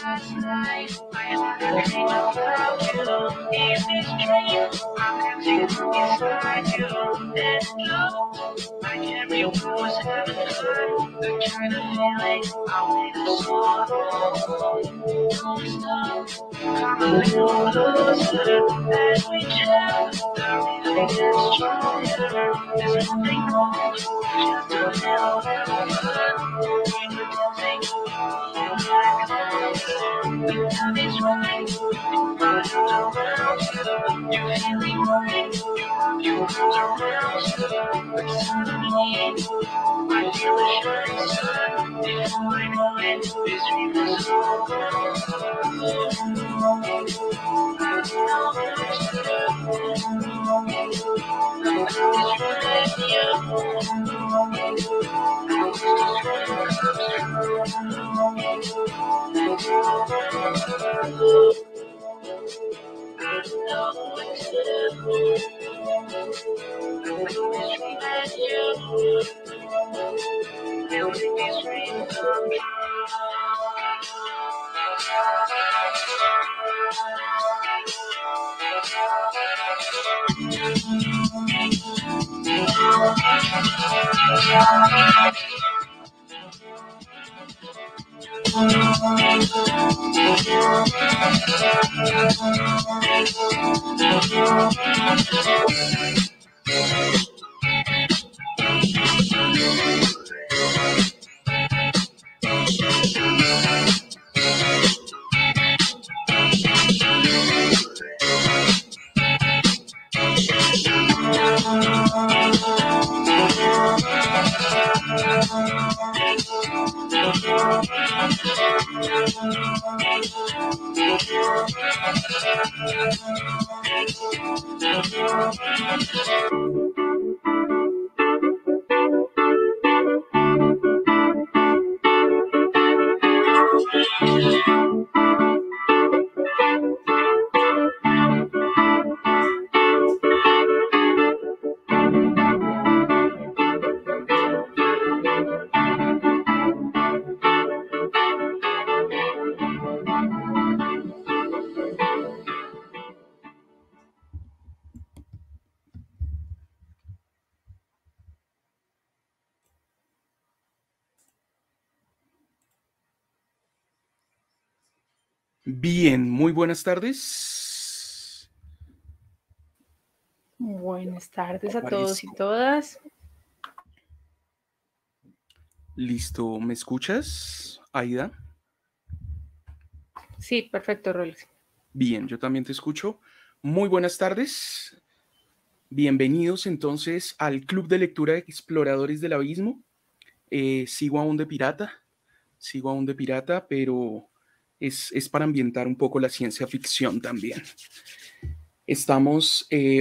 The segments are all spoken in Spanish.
Last night, I had a dream about you. In this dream, I'm dancing beside you. And you, like everyone was having fun. The kind of feeling I waited so long. Don't stop, come a little closer. As we chat, the rhythm gets stronger. There's nothing wrong, just a little fun. When you're dancing, you like the time is right, right around you. You're feeling right, you arms around you. But suddenly, I feel a shining sun. Before I know it, this dream is over. I know it's true. I just wanted you. I just Bien, muy buenas tardes. Buenas tardes a todos y todas. Listo, ¿me escuchas, Aida? Sí, perfecto, Rolex. Bien, yo también te escucho. Muy buenas tardes. Bienvenidos entonces al Club de Lectura de Exploradores del Abismo. Sigo aún de pirata, pero es para ambientar un poco la ciencia ficción también.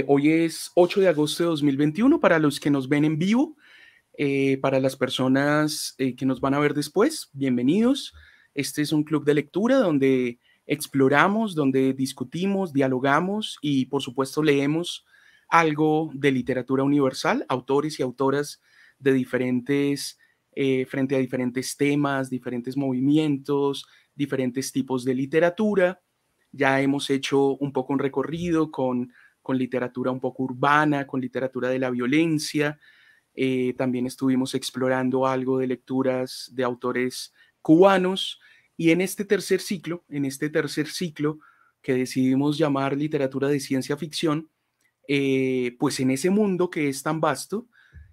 Hoy es 8 de agosto de 2021 para los que nos ven en vivo. Para las personas que nos van a ver después, bienvenidos. Este es un club de lectura donde exploramos, donde discutimos, dialogamos y por supuesto leemos algo de literatura universal, autores y autoras de frente a diferentes temas, diferentes movimientos, diferentes tipos de literatura. Ya hemos hecho un poco un recorrido con literatura un poco urbana, con literatura de la violencia. También estuvimos explorando algo de lecturas de autores cubanos y en este tercer ciclo que decidimos llamar literatura de ciencia ficción, pues en ese mundo que es tan vasto,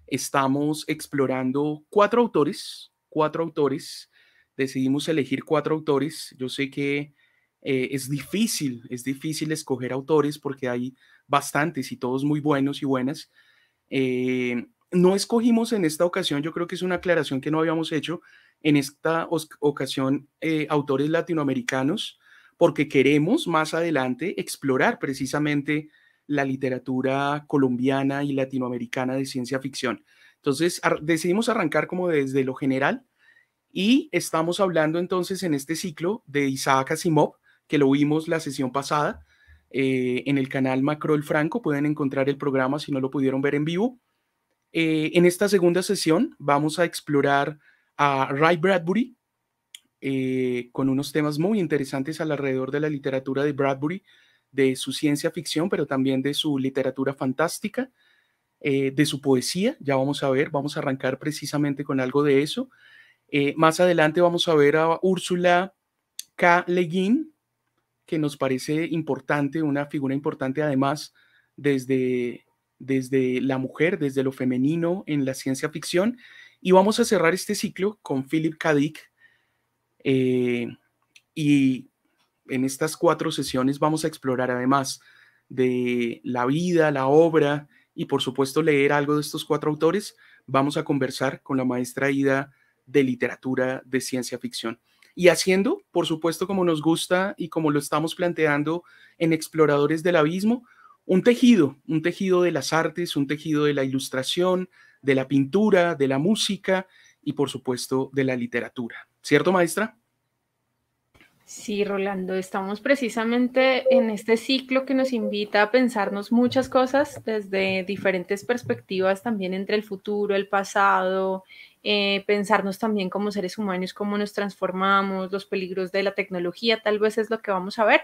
estamos explorando cuatro autores, decidimos elegir cuatro autores. Yo sé que es difícil escoger autores porque hay bastantes y todos muy buenos y buenas. No escogimos en esta ocasión, yo creo que es una aclaración que no habíamos hecho, en esta ocasión autores latinoamericanos, porque queremos más adelante explorar precisamente la literatura colombiana y latinoamericana de ciencia ficción. Entonces decidimos arrancar como desde lo general y estamos hablando entonces en este ciclo de Isaac Asimov, que lo vimos la sesión pasada en el canal Macrol Franco. Pueden encontrar el programa si no lo pudieron ver en vivo. En esta segunda sesión vamos a explorar a Ray Bradbury, con unos temas muy interesantes alrededor de la literatura de Bradbury, de su ciencia ficción, pero también de su literatura fantástica, de su poesía. Ya vamos a ver, vamos a arrancar precisamente con algo de eso. Más adelante vamos a ver a Úrsula K. Le Guin, que nos parece importante, una figura importante además desde la mujer, desde lo femenino en la ciencia ficción. Y vamos a cerrar este ciclo con Philip K. Dick. Y en estas 4 sesiones vamos a explorar además de la vida, la obra y por supuesto leer algo de estos 4 autores. Vamos a conversar con la maestra Ida de literatura de ciencia ficción. Y haciendo, por supuesto, como nos gusta y como lo estamos planteando en Exploradores del Abismo, un tejido de las artes, un tejido de la ilustración, de la pintura, de la música y por supuesto de la literatura. ¿Cierto, maestra? Sí, Rolando, estamos precisamente en este ciclo que nos invita a pensarnos muchas cosas desde diferentes perspectivas, también entre el futuro, el pasado, pensarnos también como seres humanos, cómo nos transformamos, los peligros de la tecnología, tal vez es lo que vamos a ver.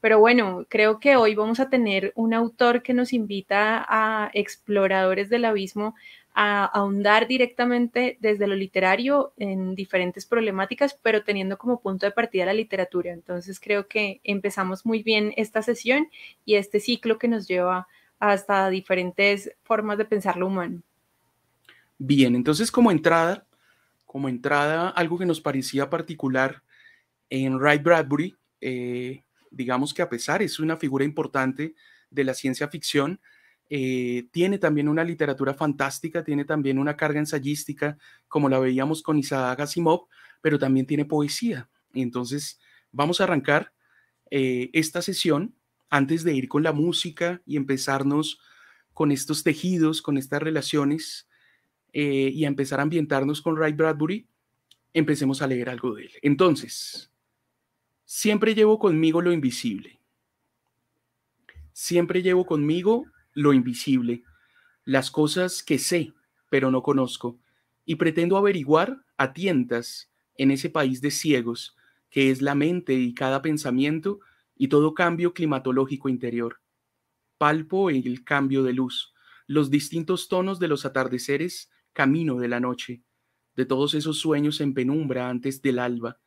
Pero bueno, creo que hoy vamos a tener un autor que nos invita a exploradores del abismo a ahondar directamente desde lo literario en diferentes problemáticas, pero teniendo como punto de partida la literatura. Entonces creo que empezamos muy bien esta sesión y este ciclo que nos lleva hasta diferentes formas de pensar lo humano. Bien, entonces como entrada, algo que nos parecía particular en Ray Bradbury, digamos que a pesar es una figura importante de la ciencia ficción, tiene también una literatura fantástica, tiene también una carga ensayística, como la veíamos con Isaac Asimov, pero también tiene poesía. Y entonces vamos a arrancar esta sesión antes de ir con la música y empezarnos con estos tejidos, con estas relaciones y a empezar a ambientarnos con Ray Bradbury. Empecemos a leer algo de él. Entonces, siempre llevo conmigo lo invisible. Siempre llevo conmigo lo invisible, las cosas que sé, pero no conozco, y pretendo averiguar a tientas en ese país de ciegos, que es la mente y cada pensamiento y todo cambio climatológico interior. Palpo el cambio de luz, los distintos tonos de los atardeceres, camino de la noche, de todos esos sueños en penumbra antes del alba.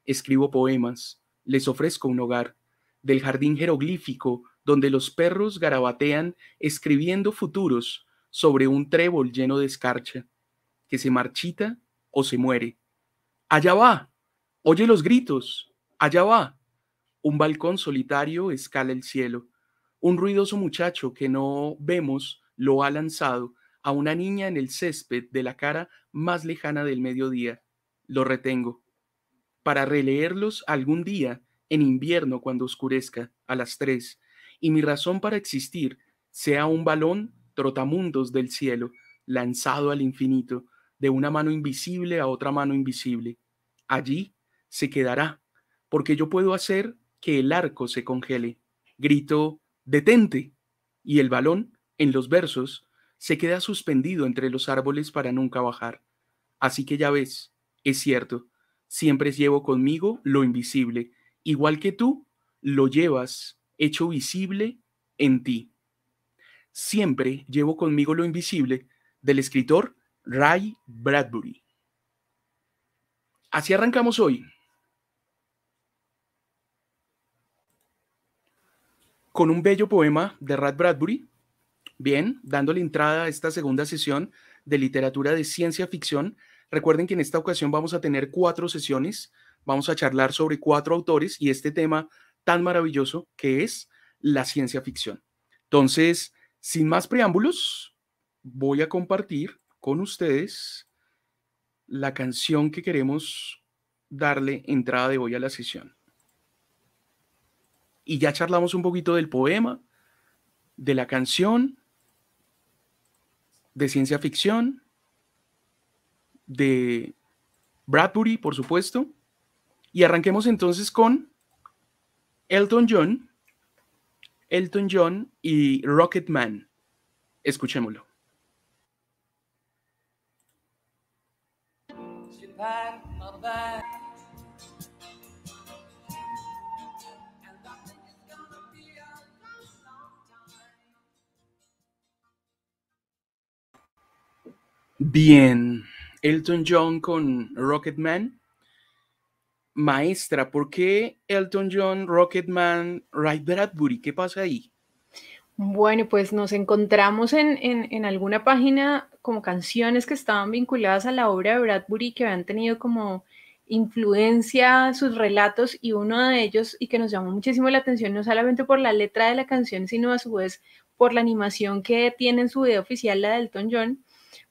Escribo poemas, les ofrezco un hogar, del jardín jeroglífico donde los perros garabatean escribiendo futuros sobre un trébol lleno de escarcha, que se marchita o se muere. Allá va, oye los gritos, allá va. Un balcón solitario escala el cielo. Un ruidoso muchacho que no vemos lo ha lanzado a una niña en el césped de la cara más lejana del mediodía. Lo retengo para releerlos algún día en invierno cuando oscurezca a las 3 y mi razón para existir sea un balón trotamundos del cielo lanzado al infinito de una mano invisible a otra mano invisible. Allí se quedará, porque yo puedo hacer que el arco se congele. Grito, detente, y el balón, en los versos, se queda suspendido entre los árboles para nunca bajar. Así que ya ves, es cierto, siempre llevo conmigo lo invisible, igual que tú lo llevas hecho visible en ti. Siempre llevo conmigo lo invisible del escritor Ray Bradbury. Así arrancamos hoy, con un bello poema de Ray Bradbury, bien, dándole entrada a esta segunda sesión de literatura de ciencia ficción. Recuerden que en esta ocasión vamos a tener 4 sesiones, vamos a charlar sobre 4 autores y este tema tan maravilloso que es la ciencia ficción. Entonces, sin más preámbulos, voy a compartir con ustedes la canción que queremos darle entrada de hoy a la sesión. Y ya charlamos un poquito del poema, de la canción, de ciencia ficción, de Bradbury, por supuesto. Y arranquemos entonces con Elton John y Rocketman. Escuchémoslo. Bien, Elton John con Rocketman. Maestra, ¿por qué Elton John, Rocketman, Ray Bradbury? ¿Qué pasa ahí? Bueno, pues nos encontramos en alguna página como canciones que estaban vinculadas a la obra de Bradbury que habían tenido como influencia sus relatos y uno de ellos y que nos llamó muchísimo la atención no solamente por la letra de la canción sino a su vez por la animación que tiene en su video oficial la de Elton John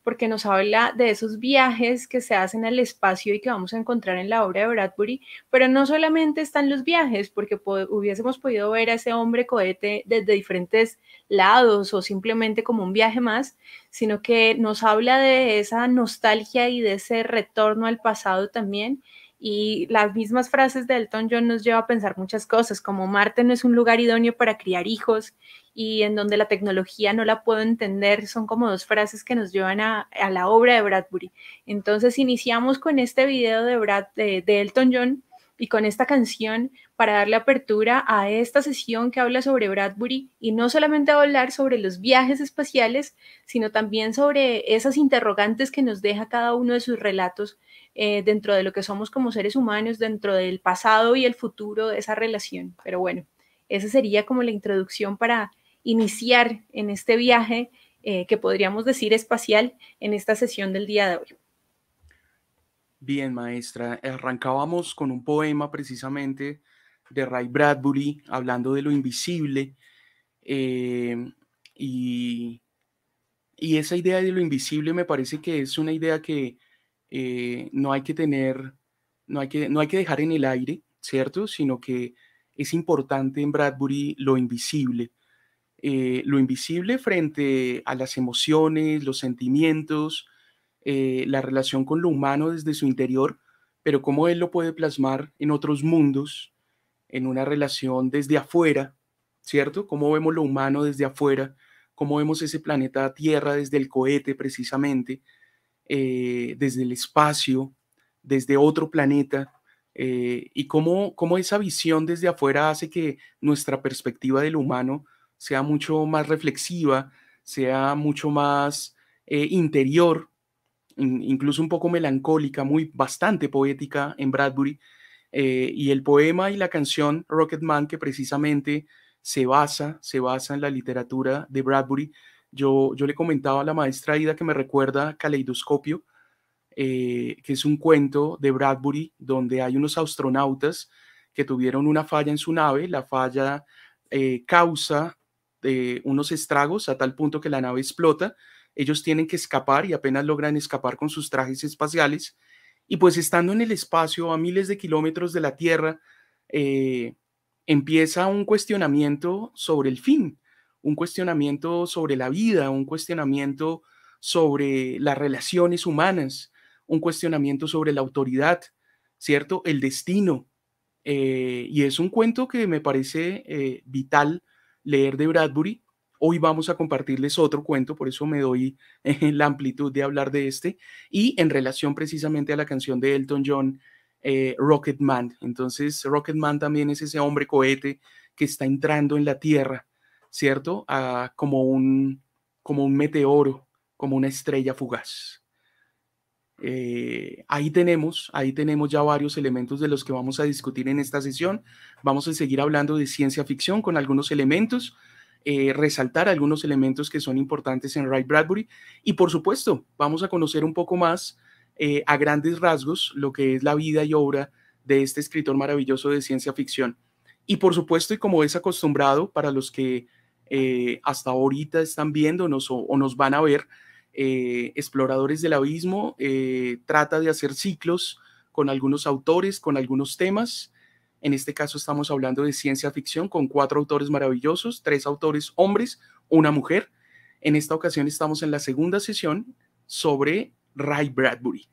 porque nos habla de esos viajes que se hacen al espacio y que vamos a encontrar en la obra de Bradbury, pero no solamente están los viajes, porque hubiésemos podido ver a ese hombre cohete desde diferentes lados o simplemente como un viaje más, sino que nos habla de esa nostalgia y de ese retorno al pasado también. Y las mismas frases de Elton John nos lleva a pensar muchas cosas, como Marte no es un lugar idóneo para criar hijos y en donde la tecnología no la puedo entender, son como dos frases que nos llevan a la obra de Bradbury. Entonces iniciamos con este video de Elton John y con esta canción para darle apertura a esta sesión que habla sobre Bradbury y no solamente hablar sobre los viajes espaciales, sino también sobre esas interrogantes que nos deja cada uno de sus relatos dentro de lo que somos como seres humanos, dentro del pasado y el futuro de esa relación. Pero bueno, esa sería como la introducción para iniciar en este viaje que podríamos decir espacial en esta sesión del día de hoy. Bien, maestra, arrancábamos con un poema precisamente de Ray Bradbury hablando de lo invisible eh, y, y esa idea de lo invisible me parece que es una idea que no hay que tener, no hay que dejar en el aire, ¿cierto? Sino que es importante en Bradbury lo invisible frente a las emociones, los sentimientos, la relación con lo humano desde su interior, pero cómo él lo puede plasmar en otros mundos, en una relación desde afuera, ¿cierto? Cómo vemos lo humano desde afuera, cómo vemos ese planeta Tierra desde el cohete precisamente, desde el espacio, desde otro planeta, y cómo esa visión desde afuera hace que nuestra perspectiva del humano sea mucho más reflexiva, sea mucho más interior, incluso un poco melancólica, muy bastante poética en Bradbury. Y el poema y la canción Rocketman, que precisamente se basa en la literatura de Bradbury. Yo le comentaba a la maestra Ida que me recuerda Caleidoscopio, que es un cuento de Bradbury donde hay unos astronautas que tuvieron una falla en su nave. La falla causa unos estragos a tal punto que la nave explota. Ellos tienen que escapar y apenas logran escapar con sus trajes espaciales. Y pues estando en el espacio a miles de kilómetros de la Tierra, eh, empieza un cuestionamiento sobre el fin, un cuestionamiento sobre la vida, un cuestionamiento sobre las relaciones humanas, un cuestionamiento sobre la autoridad, ¿cierto? El destino. Y es un cuento que me parece vital leer de Bradbury. Hoy vamos a compartirles otro cuento, por eso me doy la amplitud de hablar de este, y en relación precisamente a la canción de Elton John, Rocket Man. Entonces, Rocket Man también es ese hombre cohete que está entrando en la Tierra, ¿cierto? Como un meteoro, como una estrella fugaz. Ahí tenemos ya varios elementos de los que vamos a discutir en esta sesión. Vamos a seguir hablando de ciencia ficción con algunos elementos, resaltar algunos elementos que son importantes en Ray Bradbury y por supuesto vamos a conocer un poco más a grandes rasgos lo que es la vida y obra de este escritor maravilloso de ciencia ficción. Y por supuesto, y como es acostumbrado para los que hasta ahorita están viéndonos o nos van a ver, Exploradores del Abismo trata de hacer ciclos con algunos autores, con algunos temas. En este caso estamos hablando de ciencia ficción con 4 autores maravillosos, 3 autores hombres, una mujer. En esta ocasión estamos en la segunda sesión sobre Ray Bradbury.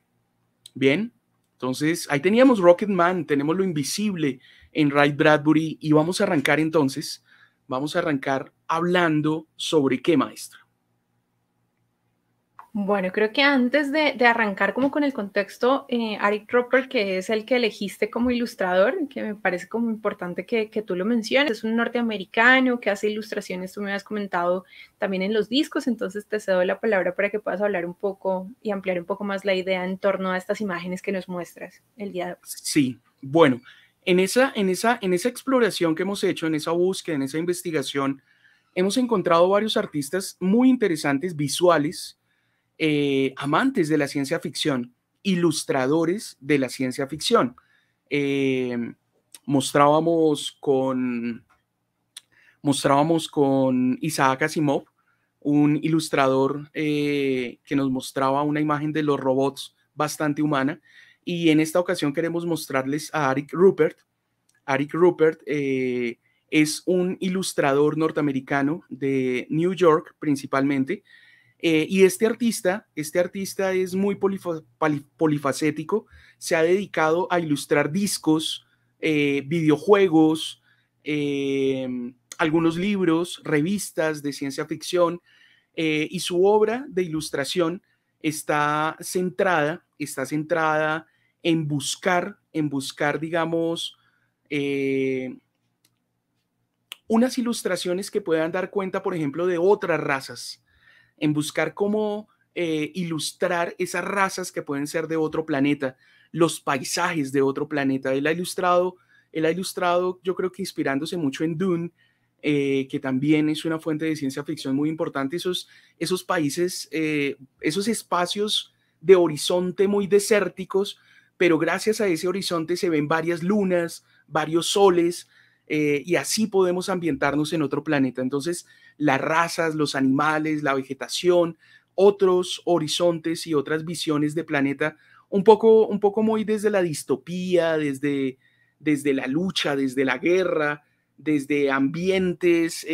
Bien, entonces ahí teníamos Rocketman, tenemos lo invisible en Ray Bradbury y vamos a arrancar entonces, vamos a arrancar hablando sobre qué, maestra. Bueno, creo que antes de arrancar como con el contexto, Eric Roper, que es el que elegiste como ilustrador, que me parece como importante que tú lo menciones, es un norteamericano que hace ilustraciones, tú me habías comentado también en los discos, entonces te cedo la palabra para que puedas hablar un poco y ampliar un poco más la idea en torno a estas imágenes que nos muestras el día de hoy. Sí, bueno, en esa exploración que hemos hecho, en esa búsqueda, en esa investigación, hemos encontrado varios artistas muy interesantes, visuales, amantes de la ciencia ficción, ilustradores de la ciencia ficción. Mostrábamos con Isaac Asimov, un ilustrador que nos mostraba una imagen de los robots bastante humana, y en esta ocasión queremos mostrarles a Eric Rupert. Eric Rupert es un ilustrador norteamericano de New York principalmente, y este artista es muy polifacético, se ha dedicado a ilustrar discos, videojuegos, algunos libros, revistas de ciencia ficción, y su obra de ilustración está centrada en buscar, digamos, unas ilustraciones que puedan dar cuenta, por ejemplo, de otras razas, en buscar cómo ilustrar esas razas que pueden ser de otro planeta, los paisajes de otro planeta. Él ha ilustrado, yo creo que inspirándose mucho en Dune, que también es una fuente de ciencia ficción muy importante, esos países, esos espacios de horizonte muy desérticos, pero gracias a ese horizonte se ven varias lunas, varios soles, y así podemos ambientarnos en otro planeta. Entonces, las razas, los animales, la vegetación, otros horizontes y otras visiones de planeta, un poco muy desde la distopía, desde la lucha, desde la guerra, desde ambientes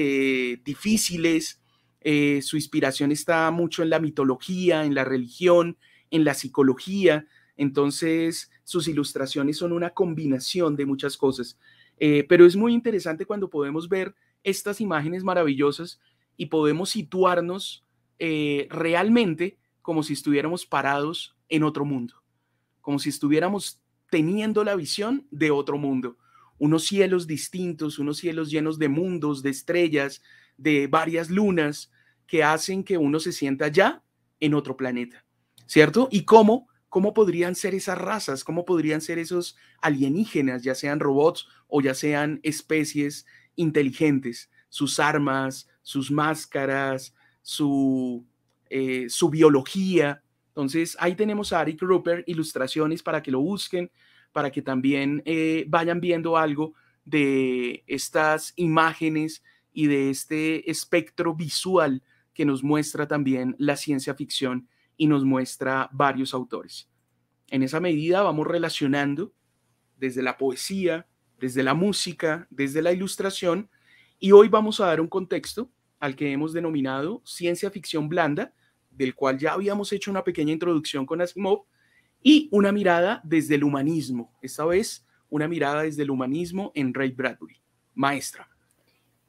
difíciles. Su inspiración está mucho en la mitología, en la religión, en la psicología. Entonces, sus ilustraciones son una combinación de muchas cosas. Pero es muy interesante cuando podemos ver estas imágenes maravillosas y podemos situarnos realmente como si estuviéramos parados en otro mundo, como si estuviéramos teniendo la visión de otro mundo, unos cielos distintos, unos cielos llenos de mundos, de estrellas, de varias lunas que hacen que uno se sienta ya en otro planeta, ¿cierto? Y cómo podrían ser esas razas, cómo podrían ser esos alienígenas, ya sean robots o ya sean especies inteligentes, sus armas, sus máscaras, su biología. Entonces ahí tenemos a Eric Rupert, ilustraciones para que lo busquen, para que también vayan viendo algo de estas imágenes y de este espectro visual que nos muestra también la ciencia ficción y nos muestra varios autores. En esa medida vamos relacionando desde la poesía, desde la música, desde la ilustración, y hoy vamos a dar un contexto al que hemos denominado ciencia ficción blanda, del cual ya habíamos hecho una pequeña introducción con Asimov, y una mirada desde el humanismo, esta vez una mirada desde el humanismo en Ray Bradbury. Maestra.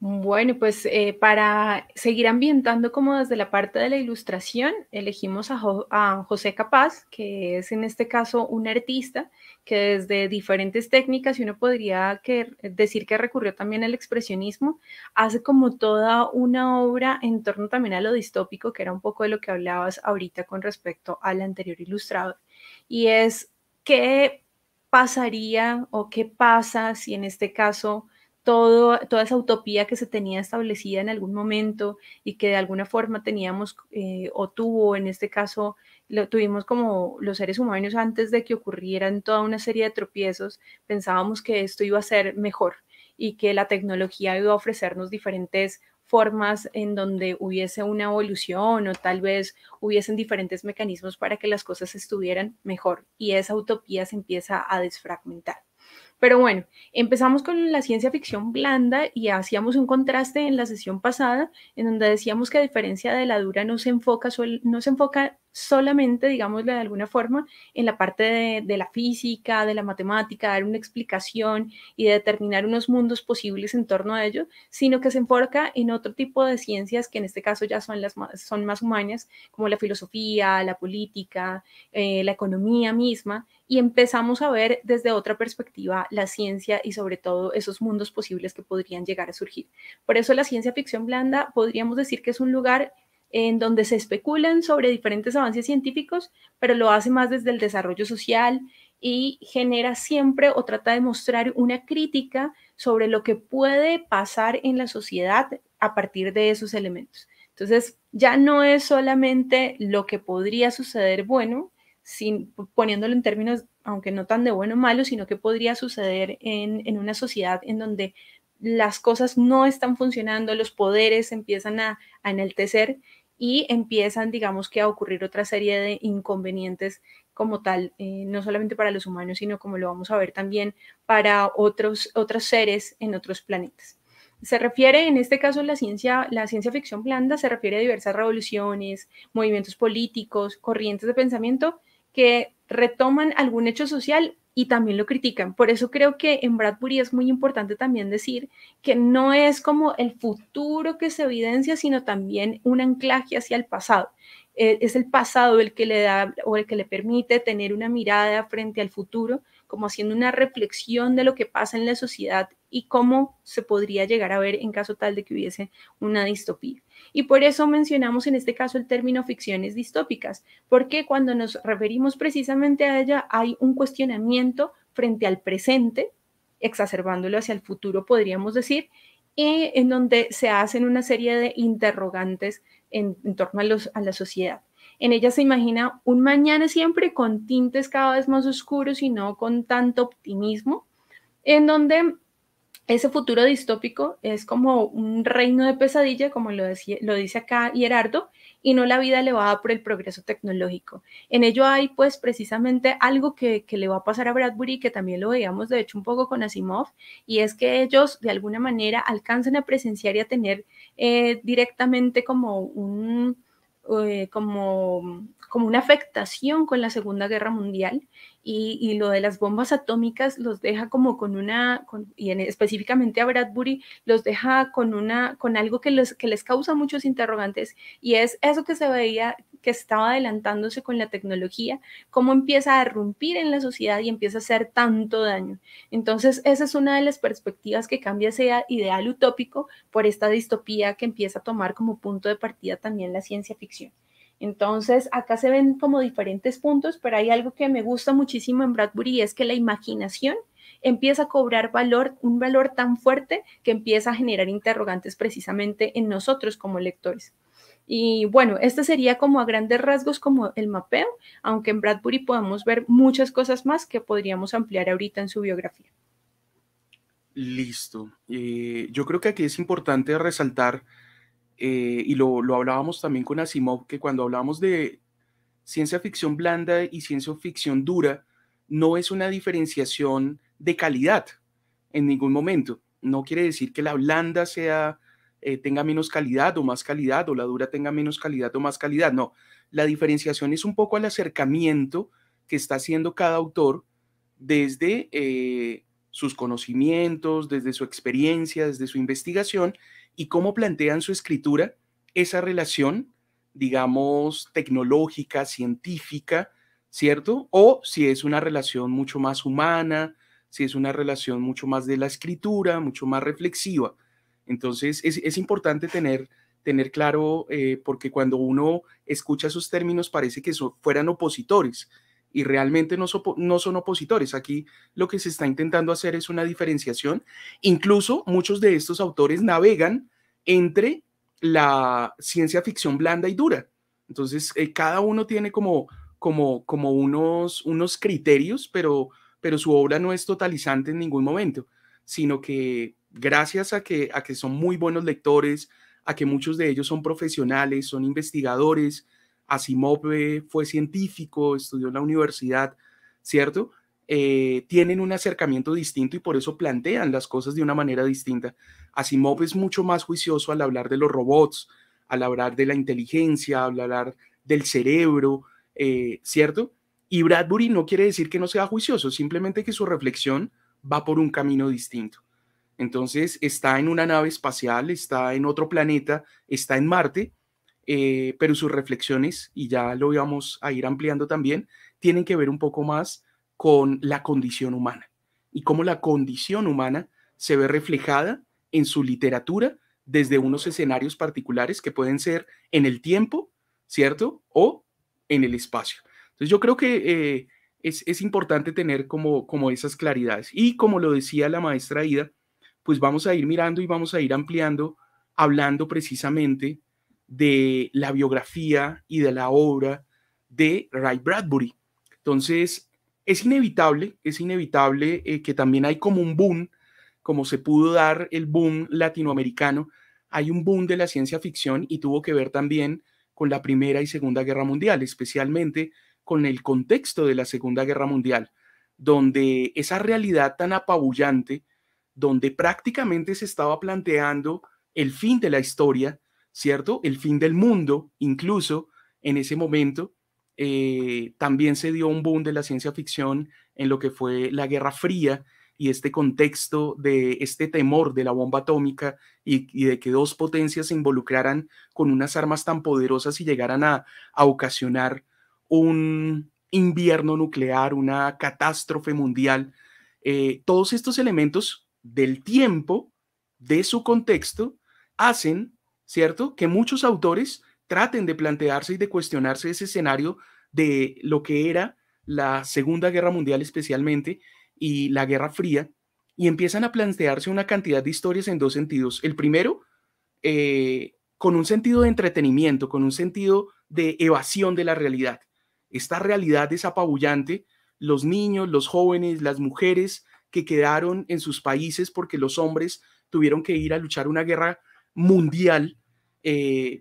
Bueno, pues para seguir ambientando como desde la parte de la ilustración, elegimos a José Capaz, que es en este caso un artista que desde diferentes técnicas, y uno podría decir que recurrió también al expresionismo, hace como toda una obra en torno también a lo distópico, que era un poco de lo que hablabas ahorita con respecto al anterior ilustrador. Y es qué pasaría o qué pasa si en este caso toda esa utopía que se tenía establecida en algún momento y que de alguna forma teníamos o tuvo, en este caso, lo tuvimos como los seres humanos antes de que ocurrieran toda una serie de tropiezos, pensábamos que esto iba a ser mejor y que la tecnología iba a ofrecernos diferentes formas en donde hubiese una evolución o tal vez hubiesen diferentes mecanismos para que las cosas estuvieran mejor, y esa utopía se empieza a desfragmentar. Pero bueno, empezamos con la ciencia ficción blanda y hacíamos un contraste en la sesión pasada en donde decíamos que a diferencia de la dura no se enfoca solamente, digámoslo de alguna forma, en la parte de la física, de la matemática, dar una explicación y de determinar unos mundos posibles en torno a ello, sino que se enfoca en otro tipo de ciencias que en este caso ya son más humanas, como la filosofía, la política, la economía misma, y empezamos a ver desde otra perspectiva la ciencia y sobre todo esos mundos posibles que podrían llegar a surgir. Por eso la ciencia ficción blanda podríamos decir que es un lugar en donde se especulan sobre diferentes avances científicos, pero lo hace más desde el desarrollo social y genera siempre o trata de mostrar una crítica sobre lo que puede pasar en la sociedad a partir de esos elementos. Entonces, ya no es solamente lo que podría suceder bueno, poniéndolo en términos, aunque no tan de bueno o malo, sino que podría suceder en una sociedad en donde las cosas no están funcionando, los poderes empiezan a enaltecer y empiezan, digamos que, a ocurrir otra serie de inconvenientes como tal, no solamente para los humanos, sino como lo vamos a ver también para otros seres en otros planetas. Se refiere, en este caso, la ciencia ficción blanda, se refiere a diversas revoluciones, movimientos políticos, corrientes de pensamiento que retoman algún hecho social y también lo critican. Por eso creo que en Bradbury es muy importante también decir que no es como el futuro que se evidencia, sino también un anclaje hacia el pasado. Es el pasado el que le da o el que le permite tener una mirada frente al futuro, como haciendo una reflexión de lo que pasa en la sociedad y cómo se podría llegar a ver en caso tal de que hubiese una distopía. Y por eso mencionamos en este caso el término ficciones distópicas, porque cuando nos referimos precisamente a ella hay un cuestionamiento frente al presente, exacerbándolo hacia el futuro, podríamos decir, en donde se hacen una serie de interrogantes en torno a la sociedad. En ella se imagina un mañana siempre con tintes cada vez más oscuros y no con tanto optimismo, en donde ese futuro distópico es como un reino de pesadilla, como lo dice acá Gerardo, y no la vida elevada por el progreso tecnológico. En ello hay pues precisamente algo que le va a pasar a Bradbury, que también lo veíamos de hecho un poco con Asimov, y es que ellos de alguna manera alcanzan a presenciar y a tener directamente como como una afectación con la Segunda Guerra Mundial y lo de las bombas atómicas los deja como específicamente a Bradbury los deja con algo que les causa muchos interrogantes y es eso que se veía que estaba adelantándose con la tecnología, cómo empieza a irrumpir en la sociedad y empieza a hacer tanto daño. Entonces, esa es una de las perspectivas que cambia ese ideal utópico por esta distopía que empieza a tomar como punto de partida también la ciencia ficción. Entonces, acá se ven como diferentes puntos, pero hay algo que me gusta muchísimo en Bradbury y es que la imaginación empieza a cobrar valor, un valor tan fuerte que empieza a generar interrogantes precisamente en nosotros como lectores. Y bueno, este sería como a grandes rasgos como el mapeo, aunque en Bradbury podemos ver muchas cosas más que podríamos ampliar ahorita en su biografía. Listo. Yo creo que aquí es importante resaltar, y lo hablábamos también con Asimov, que cuando hablamos de ciencia ficción blanda y ciencia ficción dura, no es una diferenciación de calidad en ningún momento. No quiere decir que la blanda tenga menos calidad o más calidad, o la dura tenga menos calidad o más calidad. No, la diferenciación es un poco al acercamiento que está haciendo cada autor desde sus conocimientos, desde su experiencia, desde su investigación y cómo plantean su escritura esa relación, digamos, tecnológica, científica, ¿cierto? O si es una relación mucho más humana, si es una relación mucho más de la escritura, mucho más reflexiva. Entonces, es importante tener claro, porque cuando uno escucha esos términos parece que fueran opositores y realmente no son opositores. Aquí lo que se está intentando hacer es una diferenciación. Incluso muchos de estos autores navegan entre la ciencia ficción blanda y dura. Entonces, cada uno tiene como unos criterios, pero su obra no es totalizante en ningún momento, sino que gracias a que son muy buenos lectores, a que muchos de ellos son profesionales, son investigadores. Asimov fue científico, estudió en la universidad, ¿cierto? Tienen un acercamiento distinto y por eso plantean las cosas de una manera distinta. Asimov es mucho más juicioso al hablar de los robots, al hablar de la inteligencia, al hablar del cerebro, ¿cierto? Y Bradbury no quiere decir que no sea juicioso, simplemente que su reflexión va por un camino distinto. Entonces está en una nave espacial, está en otro planeta, está en Marte, pero sus reflexiones, y ya lo vamos a ir ampliando también, tienen que ver un poco más con la condición humana y cómo la condición humana se ve reflejada en su literatura desde unos escenarios particulares que pueden ser en el tiempo, ¿cierto? O en el espacio. Entonces yo creo que es importante tener como esas claridades. Y como lo decía la maestra Ida, pues vamos a ir mirando y vamos a ir ampliando, hablando precisamente de la biografía y de la obra de Ray Bradbury. Entonces, es inevitable que también hay como un boom, como se pudo dar el boom latinoamericano, hay un boom de la ciencia ficción y tuvo que ver también con la Primera y Segunda Guerra Mundial, especialmente con el contexto de la Segunda Guerra Mundial, donde esa realidad tan apabullante, donde prácticamente se estaba planteando el fin de la historia, ¿cierto? El fin del mundo, incluso en ese momento, también se dio un boom de la ciencia ficción en lo que fue la Guerra Fría y este contexto de este temor de la bomba atómica y de que dos potencias se involucraran con unas armas tan poderosas y llegaran a ocasionar un invierno nuclear, una catástrofe mundial. Todos estos elementos del tiempo, de su contexto, hacen, ¿cierto?, que muchos autores traten de plantearse y de cuestionarse ese escenario de lo que era la Segunda Guerra Mundial especialmente y la Guerra Fría, y empiezan a plantearse una cantidad de historias en dos sentidos. El primero, con un sentido de entretenimiento, con un sentido de evasión de la realidad. Esta realidad es apabullante, los niños, los jóvenes, las mujeres que quedaron en sus países porque los hombres tuvieron que ir a luchar una guerra mundial,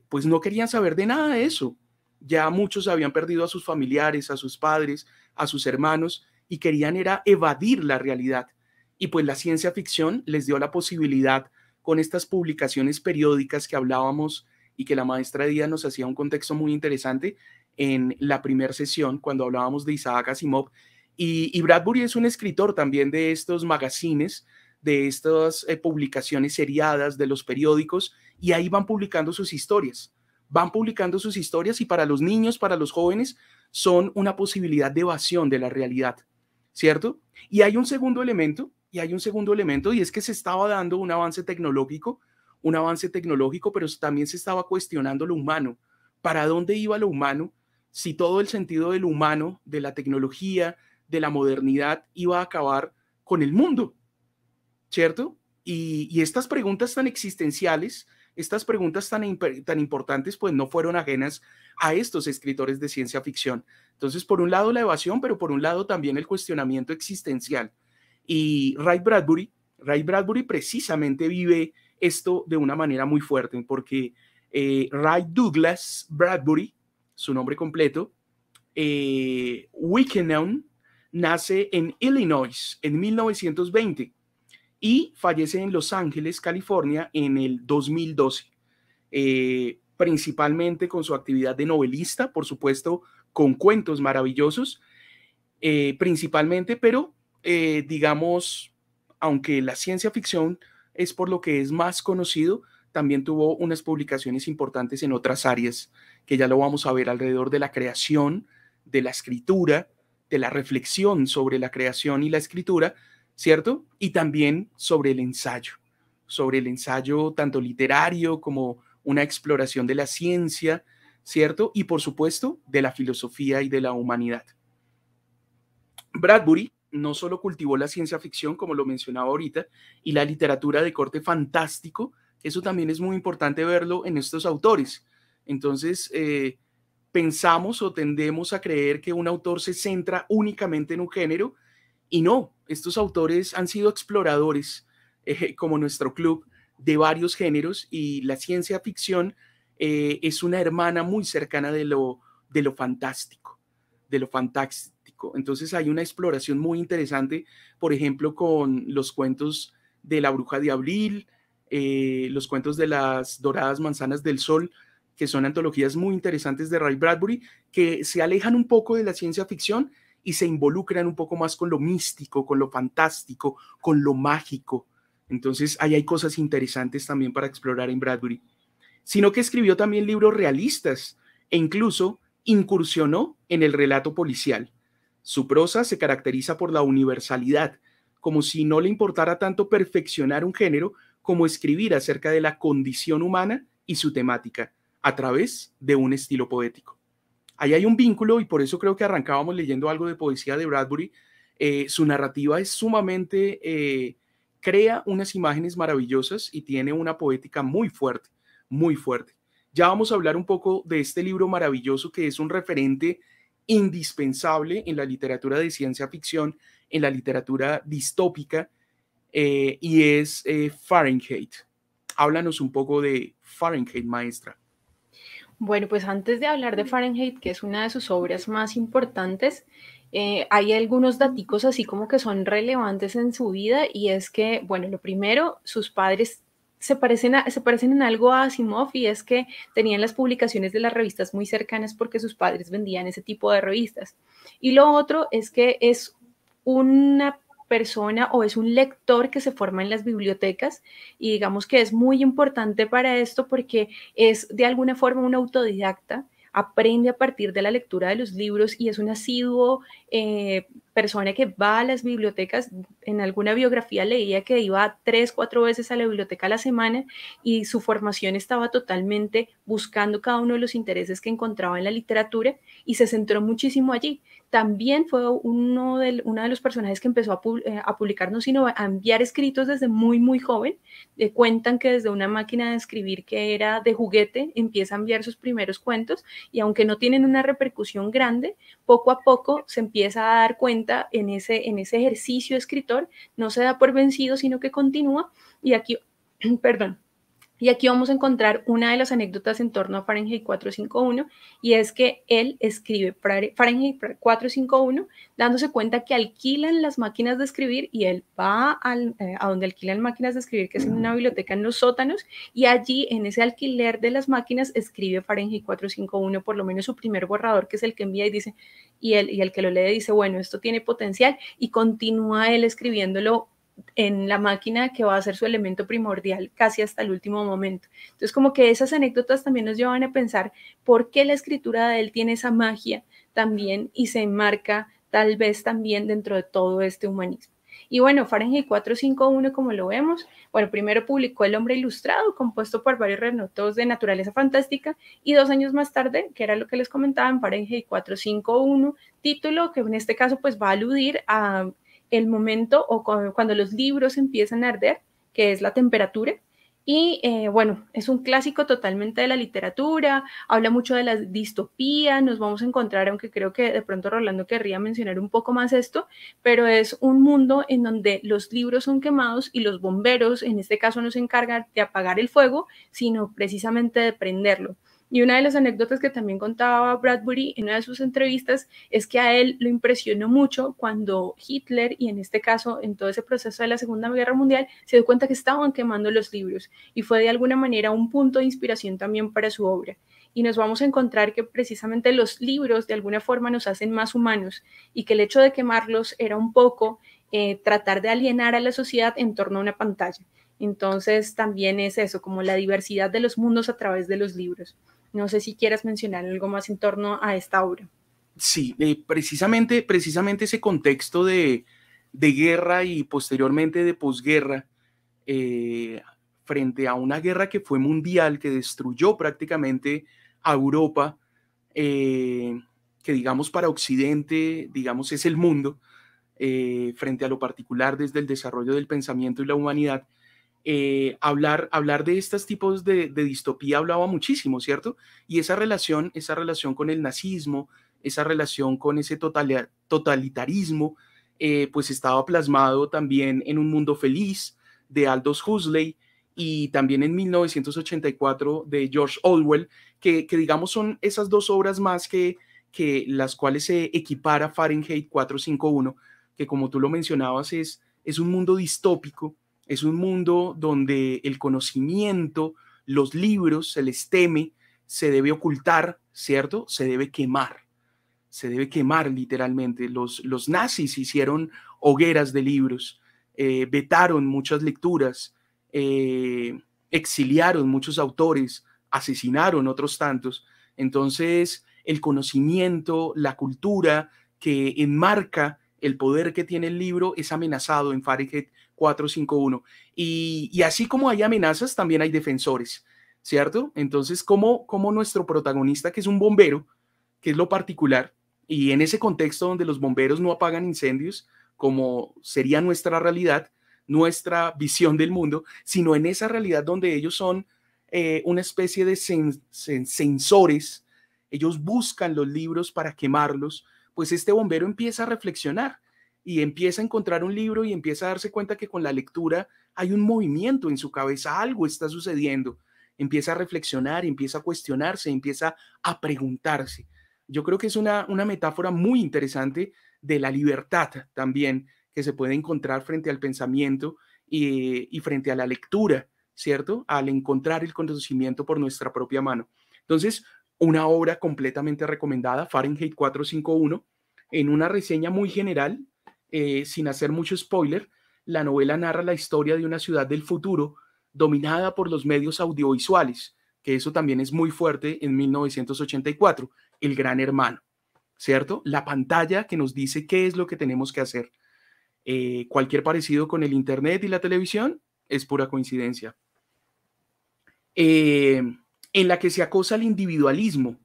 pues no querían saber de nada de eso. Ya muchos habían perdido a sus familiares, a sus padres, a sus hermanos y querían era evadir la realidad. Y pues la ciencia ficción les dio la posibilidad con estas publicaciones periódicas que hablábamos y que la maestra Díaz nos hacía un contexto muy interesante en la primera sesión cuando hablábamos de Isaac Asimov. Y Bradbury es un escritor también de estos magazines, de estas publicaciones seriadas de los periódicos, y ahí van publicando sus historias. Van publicando sus historias y para los niños, para los jóvenes, son una posibilidad de evasión de la realidad, ¿cierto? Y hay un segundo elemento, y es que se estaba dando un avance tecnológico, pero también se estaba cuestionando lo humano. ¿Para dónde iba lo humano? Si todo el sentido de lo humano, de la tecnología, de la modernidad, iba a acabar con el mundo, ¿cierto? Y estas preguntas tan existenciales, estas preguntas tan importantes, pues no fueron ajenas a estos escritores de ciencia ficción. Entonces, por un lado la evasión, pero por un lado también el cuestionamiento existencial. Y Ray Bradbury precisamente vive esto de una manera muy fuerte, porque Ray Douglas Bradbury, su nombre completo, Wickenow, nace en Illinois en 1920 y fallece en Los Ángeles, California, en el 2012. Principalmente con su actividad de novelista, por supuesto, con cuentos maravillosos, principalmente, pero digamos, aunque la ciencia ficción es por lo que es más conocido, también tuvo unas publicaciones importantes en otras áreas, que ya lo vamos a ver alrededor de la creación, de la escritura, de la reflexión sobre la creación y la escritura, ¿cierto? Y también sobre el ensayo tanto literario como una exploración de la ciencia, ¿cierto? Y por supuesto, de la filosofía y de la humanidad. Bradbury no solo cultivó la ciencia ficción, como lo mencionaba ahorita, y la literatura de corte fantástico, eso también es muy importante verlo en estos autores. Entonces, pensamos o tendemos a creer que un autor se centra únicamente en un género, y no, estos autores han sido exploradores, como nuestro club, de varios géneros, y la ciencia ficción es una hermana muy cercana de lo fantástico, Entonces hay una exploración muy interesante, por ejemplo, con los cuentos de La Bruja de Abril, los cuentos de las Doradas Manzanas del Sol, que son antologías muy interesantes de Ray Bradbury, que se alejan un poco de la ciencia ficción y se involucran un poco más con lo místico, con lo fantástico, con lo mágico. Entonces, ahí hay cosas interesantes también para explorar en Bradbury. Sino que escribió también libros realistas e incluso incursionó en el relato policial. Su prosa se caracteriza por la universalidad, como si no le importara tanto perfeccionar un género como escribir acerca de la condición humana y su temática a través de un estilo poético. Ahí hay un vínculo y por eso creo que arrancábamos leyendo algo de poesía de Bradbury. Su narrativa es sumamente, crea unas imágenes maravillosas y tiene una poética muy fuerte, muy fuerte. Ya vamos a hablar un poco de este libro maravilloso que es un referente indispensable en la literatura de ciencia ficción, en la literatura distópica, y es Fahrenheit. Háblanos un poco de Fahrenheit, maestra. Bueno, pues antes de hablar de Fahrenheit, que es una de sus obras más importantes, hay algunos daticos así como que son relevantes en su vida y es que, bueno, lo primero, sus padres se parecen en algo a Asimov y es que tenían las publicaciones de las revistas muy cercanas porque sus padres vendían ese tipo de revistas. Y lo otro es que es una persona o es un lector que se forma en las bibliotecas y digamos que es muy importante para esto porque es de alguna forma un autodidacta, aprende a partir de la lectura de los libros y es un asiduo persona que va a las bibliotecas. En alguna biografía leía que iba 3, 4 veces a la biblioteca a la semana y su formación estaba totalmente buscando cada uno de los intereses que encontraba en la literatura y se centró muchísimo allí. También fue uno de los personajes que empezó a publicar, no sino a enviar escritos desde muy, muy joven. Cuentan que desde una máquina de escribir que era de juguete empieza a enviar sus primeros cuentos y aunque no tienen una repercusión grande, poco a poco se empieza a dar cuenta en ese ejercicio escritor, no se da por vencido, sino que continúa. Y aquí, perdón. Y aquí vamos a encontrar una de las anécdotas en torno a Fahrenheit 451 y es que él escribe Fahrenheit 451 dándose cuenta que alquilan las máquinas de escribir y él va a donde alquilan máquinas de escribir, que es en una biblioteca en los sótanos, y allí en ese alquiler de las máquinas escribe Fahrenheit 451, por lo menos su primer borrador, que es el que envía y dice, y el que lo lee dice, bueno, esto tiene potencial, y continúa él escribiéndolo en la máquina que va a ser su elemento primordial casi hasta el último momento. Entonces, como que esas anécdotas también nos llevan a pensar por qué la escritura de él tiene esa magia también y se enmarca tal vez también dentro de todo este humanismo. Y bueno, Fahrenheit 451, como lo vemos, bueno, primero publicó El hombre ilustrado, compuesto por varios relatos de naturaleza fantástica, y 2 años más tarde, que era lo que les comentaba, en Fahrenheit 451, título que en este caso pues va a aludir a el momento o cuando los libros empiezan a arder, que es la temperatura. Y bueno, es un clásico totalmente de la literatura, habla mucho de la distopía, nos vamos a encontrar, aunque creo que de pronto Rolando querría mencionar un poco más esto, pero es un mundo en donde los libros son quemados y los bomberos en este caso no se encargan de apagar el fuego, sino precisamente de prenderlo. Y una de las anécdotas que también contaba Bradbury en una de sus entrevistas es que a él lo impresionó mucho cuando Hitler, y en este caso en todo ese proceso de la Segunda Guerra Mundial, se dio cuenta que estaban quemando los libros y fue de alguna manera un punto de inspiración también para su obra. Y nos vamos a encontrar que precisamente los libros de alguna forma nos hacen más humanos y que el hecho de quemarlos era un poco tratar de alienar a la sociedad en torno a una pantalla. Entonces también es eso, como la diversidad de los mundos a través de los libros. No sé si quieras mencionar algo más en torno a esta obra. Sí, precisamente ese contexto de guerra y posteriormente de posguerra, frente a una guerra que fue mundial, que destruyó prácticamente a Europa, que digamos para Occidente, digamos es el mundo, frente a lo particular desde el desarrollo del pensamiento y la humanidad. Hablar de estos tipos de distopía hablaba muchísimo, ¿cierto? Y esa relación con el nazismo, esa relación con ese totalitarismo, pues estaba plasmado también en Un Mundo Feliz de Aldous Huxley y también en 1984 de George Orwell, que digamos son esas dos obras más que las cuales se equipara Fahrenheit 451, que como tú lo mencionabas es un mundo distópico. Es un mundo donde el conocimiento, los libros, se les teme, se debe ocultar, ¿cierto? Se debe quemar literalmente. Los nazis hicieron hogueras de libros, vetaron muchas lecturas, exiliaron muchos autores, asesinaron otros tantos. Entonces, el conocimiento, la cultura que enmarca el poder que tiene el libro es amenazado en Fahrenheit 451. Y así como hay amenazas, también hay defensores, ¿cierto? Entonces, como nuestro protagonista, que es un bombero, que es lo particular, y en ese contexto donde los bomberos no apagan incendios, como sería nuestra realidad, nuestra visión del mundo, sino en esa realidad donde ellos son una especie de sensores, ellos buscan los libros para quemarlos, pues este bombero empieza a reflexionar y empieza a encontrar un libro y empieza a darse cuenta que con la lectura hay un movimiento en su cabeza, algo está sucediendo, empieza a reflexionar, empieza a cuestionarse, empieza a preguntarse. Yo creo que es una metáfora muy interesante de la libertad también que se puede encontrar frente al pensamiento y frente a la lectura, ¿cierto? Al encontrar el conocimiento por nuestra propia mano. Entonces, una obra completamente recomendada, Fahrenheit 451, en una reseña muy general, sin hacer mucho spoiler. La novela narra la historia de una ciudad del futuro dominada por los medios audiovisuales, que eso también es muy fuerte en 1984, el Gran Hermano, ¿cierto? La pantalla que nos dice qué es lo que tenemos que hacer. Cualquier parecido con el Internet y la televisión es pura coincidencia. En la que se acosa al individualismo,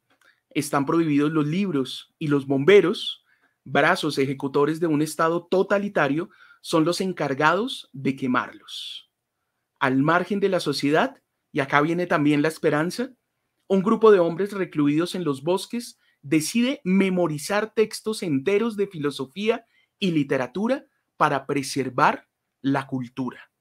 están prohibidos los libros y los bomberos, brazos ejecutores de un Estado totalitario, son los encargados de quemarlos. Al margen de la sociedad, y acá viene también la esperanza, un grupo de hombres recluidos en los bosques decide memorizar textos enteros de filosofía y literatura para preservar la cultura.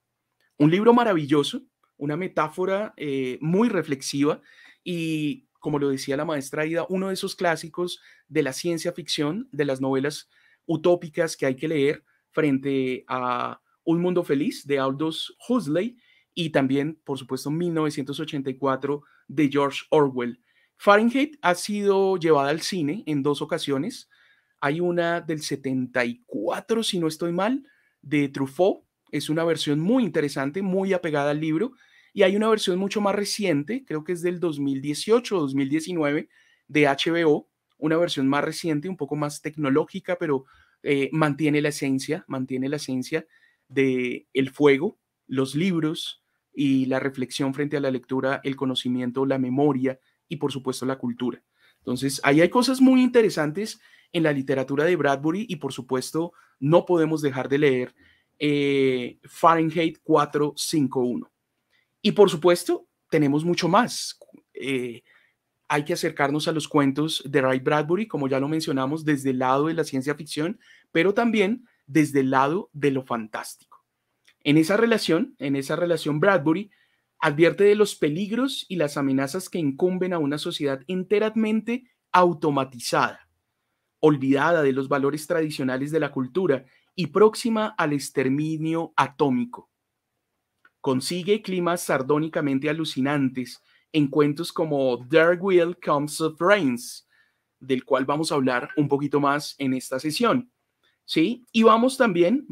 Un libro maravilloso, una metáfora muy reflexiva y, como lo decía la maestra Aida, uno de esos clásicos de la ciencia ficción, de las novelas utópicas que hay que leer frente a Un Mundo Feliz de Aldous Huxley y también, por supuesto, 1984 de George Orwell. Fahrenheit ha sido llevada al cine en 2 ocasiones. Hay una del 74, si no estoy mal, de Truffaut. Es una versión muy interesante, muy apegada al libro. Y hay una versión mucho más reciente, creo que es del 2018 o 2019, de HBO. Una versión más reciente, un poco más tecnológica, pero mantiene la esencia de el fuego, los libros y la reflexión frente a la lectura, el conocimiento, la memoria y, por supuesto, la cultura. Entonces, ahí hay cosas muy interesantes en la literatura de Bradbury y, por supuesto, no podemos dejar de leer Fahrenheit 451. Y, por supuesto, tenemos mucho más. Hay que acercarnos a los cuentos de Ray Bradbury, como ya lo mencionamos, desde el lado de la ciencia ficción, pero también desde el lado de lo fantástico. En esa relación, Bradbury advierte de los peligros y las amenazas que incumben a una sociedad enteramente automatizada, olvidada de los valores tradicionales de la cultura y próxima al exterminio atómico. Consigue climas sardónicamente alucinantes en cuentos como There Will Come Some Rains, del cual vamos a hablar un poquito más en esta sesión, ¿sí? Y vamos también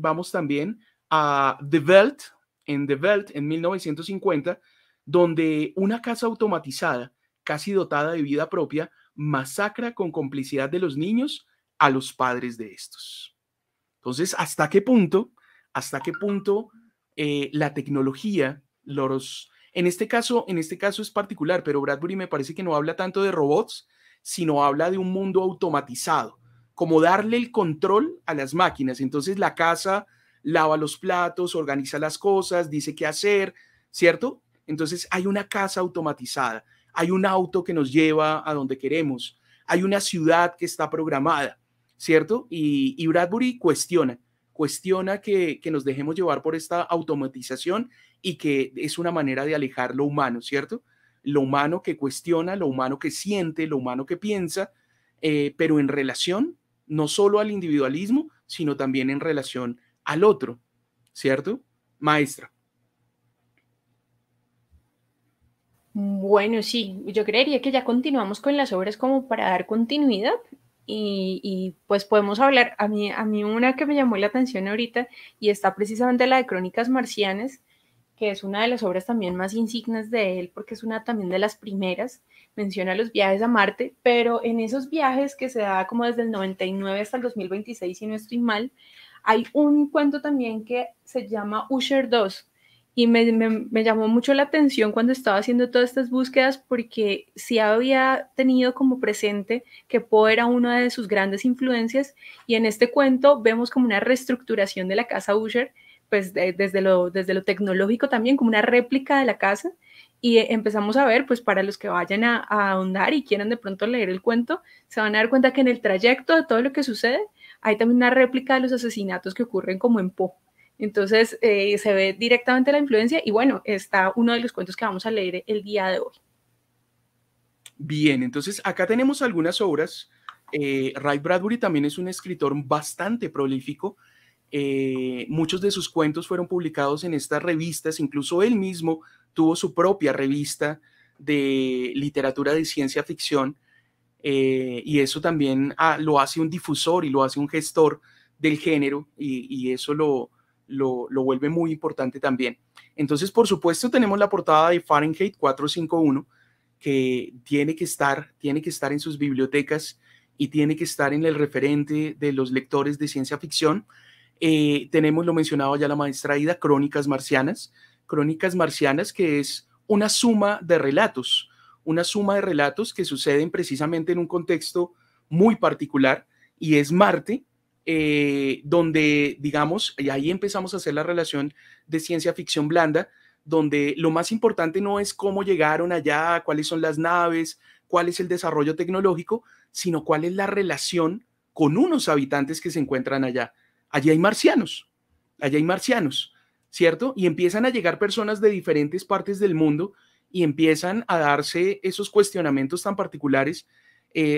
a The Veldt, en 1950, donde una casa automatizada, casi dotada de vida propia, masacra con complicidad de los niños a los padres de estos. Entonces, ¿hasta qué punto la tecnología, en este caso es particular, pero Bradbury me parece que no habla tanto de robots, sino habla de un mundo automatizado, como darle el control a las máquinas? Entonces la casa lava los platos, organiza las cosas, dice qué hacer, ¿cierto? Entonces hay una casa automatizada, hay un auto que nos lleva a donde queremos, hay una ciudad que está programada, ¿cierto? Y Bradbury cuestiona que nos dejemos llevar por esta automatización y que es una manera de alejar lo humano, ¿cierto? Lo humano que cuestiona, lo humano que siente, lo humano que piensa, pero en relación no solo al individualismo, sino también en relación al otro, ¿cierto? Maestra. Bueno, sí, yo creería que ya continuamos con las obras como para dar continuidad pues podemos hablar, a mí una que me llamó la atención ahorita y está precisamente la de Crónicas Marcianas, que es una de las obras también más insignes de él, porque es una también de las primeras, menciona los viajes a Marte, pero en esos viajes que se da como desde el 99 hasta el 2026, si no estoy mal, hay un cuento también que se llama Usher 2, y me llamó mucho la atención cuando estaba haciendo todas estas búsquedas porque sí había tenido como presente que Poe era una de sus grandes influencias y en este cuento vemos como una reestructuración de la casa Usher, pues desde lo tecnológico también, como una réplica de la casa y empezamos a ver, pues para los que vayan a ahondar y quieran de pronto leer el cuento, se van a dar cuenta que en el trayecto de todo lo que sucede hay también una réplica de los asesinatos que ocurren como en Poe. Entonces se ve directamente la influencia y bueno, está uno de los cuentos que vamos a leer el día de hoy. Bien, entonces acá tenemos algunas obras. Ray Bradbury también es un escritor bastante prolífico. Muchos de sus cuentos fueron publicados en estas revistas, incluso él mismo tuvo su propia revista de literatura de ciencia ficción, y eso también lo hace un difusor y lo hace un gestor del género y eso lo vuelve muy importante también. Entonces, por supuesto, tenemos la portada de Fahrenheit 451 que tiene que estar en sus bibliotecas y tiene que estar en el referente de los lectores de ciencia ficción. Tenemos, lo mencionaba ya la maestra Aida, Crónicas Marcianas, que es una suma de relatos que suceden precisamente en un contexto muy particular y es Marte, donde, digamos, y ahí empezamos a hacer la relación de ciencia ficción blanda, donde lo más importante no es cómo llegaron allá, cuáles son las naves, cuál es el desarrollo tecnológico, sino cuál es la relación con unos habitantes que se encuentran allá. Allá hay marcianos, ¿cierto? Y empiezan a llegar personas de diferentes partes del mundo y empiezan a darse esos cuestionamientos tan particulares.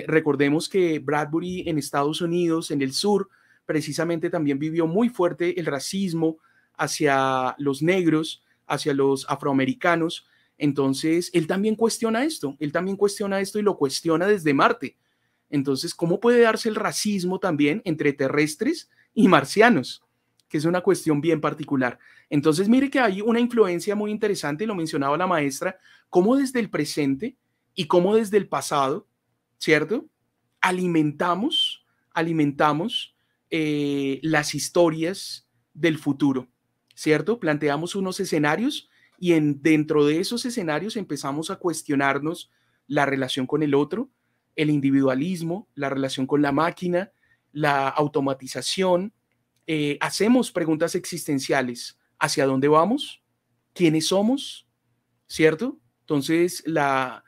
Recordemos que Bradbury en Estados Unidos, en el sur, precisamente también vivió muy fuerte el racismo hacia los negros, hacia los afroamericanos. Entonces, él también cuestiona esto y lo cuestiona desde Marte. Entonces, ¿cómo puede darse el racismo también entre terrestres y marcianos? Que es una cuestión bien particular. Entonces, mire que hay una influencia muy interesante, lo mencionaba la maestra, cómo desde el presente y cómo desde el pasado, ¿cierto? Alimentamos las historias del futuro, ¿cierto? Planteamos unos escenarios y dentro de esos escenarios empezamos a cuestionarnos la relación con el otro, el individualismo, la relación con la máquina, la automatización. Hacemos preguntas existenciales. ¿Hacia dónde vamos? ¿Quiénes somos? ¿Cierto? Entonces, la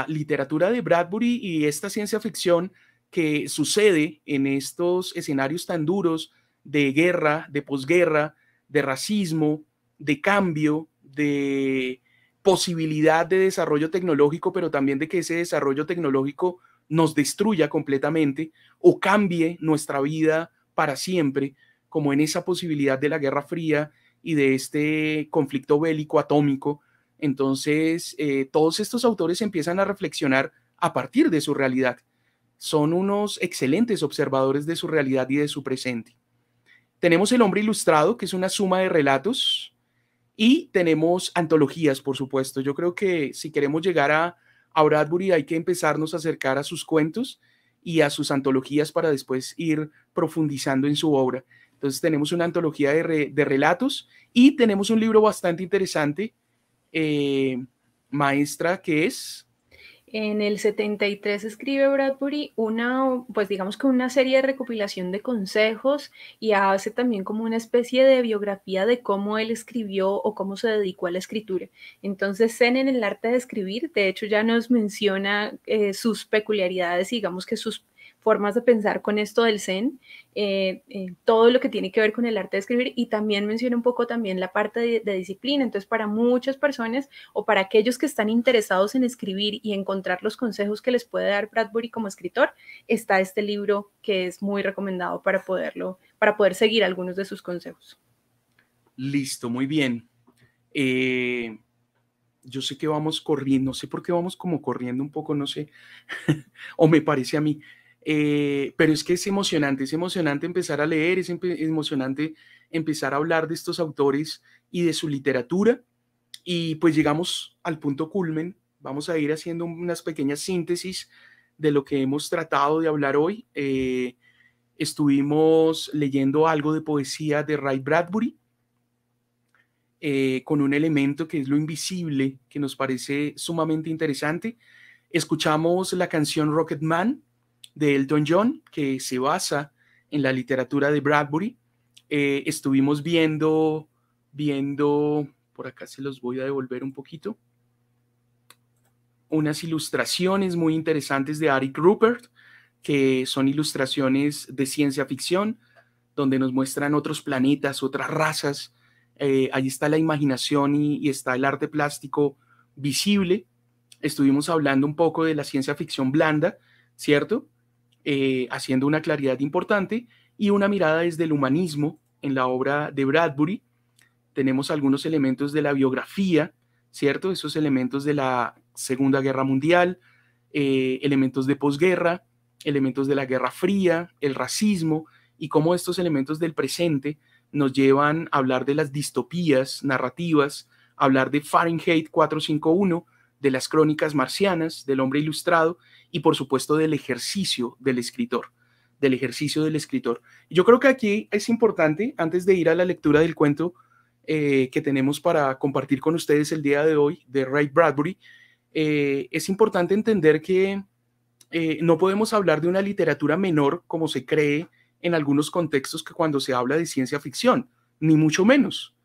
literatura de Bradbury y esta ciencia ficción que sucede en estos escenarios tan duros de guerra, de posguerra, de racismo, de cambio, de posibilidad de desarrollo tecnológico, pero también de que ese desarrollo tecnológico nos destruya completamente o cambie nuestra vida para siempre, como en esa posibilidad de la Guerra Fría y de este conflicto bélico atómico. Entonces, todos estos autores empiezan a reflexionar a partir de su realidad. Son unos excelentes observadores de su realidad y de su presente. Tenemos El hombre ilustrado, que es una suma de relatos, y tenemos antologías, por supuesto. Yo creo que si queremos llegar a Bradbury hay que empezarnos a acercar a sus cuentos y a sus antologías para después ir profundizando en su obra. Entonces tenemos una antología de relatos y tenemos un libro bastante interesante, maestra, que es... En el 73 escribe Bradbury pues digamos que una serie de recopilación de consejos y hace también como una especie de biografía de cómo él escribió o cómo se dedicó a la escritura. Entonces, Zen en el arte de escribir, de hecho ya nos menciona sus peculiaridades, digamos que sus formas de pensar con esto del Zen, todo lo que tiene que ver con el arte de escribir y también menciona un poco también la parte de disciplina. Entonces, para muchas personas o para aquellos que están interesados en escribir y encontrar los consejos que les puede dar Bradbury como escritor, está este libro que es muy recomendado para poder seguir algunos de sus consejos. Listo, muy bien. Yo sé que vamos corriendo, no sé por qué vamos como corriendo un poco, no sé, o me parece a mí. Pero es que es emocionante empezar a leer, es emocionante empezar a hablar de estos autores y de su literatura. Y pues llegamos al punto culmen. Vamos a ir haciendo unas pequeñas síntesis de lo que hemos tratado de hablar hoy. Estuvimos leyendo algo de poesía de Ray Bradbury, con un elemento que es lo invisible, que nos parece sumamente interesante. Escuchamos la canción Rocket Man de Elton John, que se basa en la literatura de Bradbury. Estuvimos viendo, por acá se los voy a devolver un poquito, unas ilustraciones muy interesantes de Eric Rupert, que son ilustraciones de ciencia ficción, donde nos muestran otros planetas, otras razas. Ahí está la imaginación y está el arte plástico visible. Estuvimos hablando un poco de la ciencia ficción blanda, ¿cierto? Haciendo una claridad importante y una mirada desde el humanismo en la obra de Bradbury. Tenemos algunos elementos de la biografía, ¿cierto? Esos elementos de la Segunda Guerra Mundial, elementos de posguerra, elementos de la Guerra Fría, el racismo, y cómo estos elementos del presente nos llevan a hablar de las distopías narrativas, a hablar de Fahrenheit 451, de las crónicas marcianas, del hombre ilustrado y por supuesto del ejercicio del escritor, Yo creo que aquí es importante, antes de ir a la lectura del cuento que tenemos para compartir con ustedes el día de hoy, de Ray Bradbury, es importante entender que no podemos hablar de una literatura menor como se cree en algunos contextos que cuando se habla de ciencia ficción, ni mucho menos.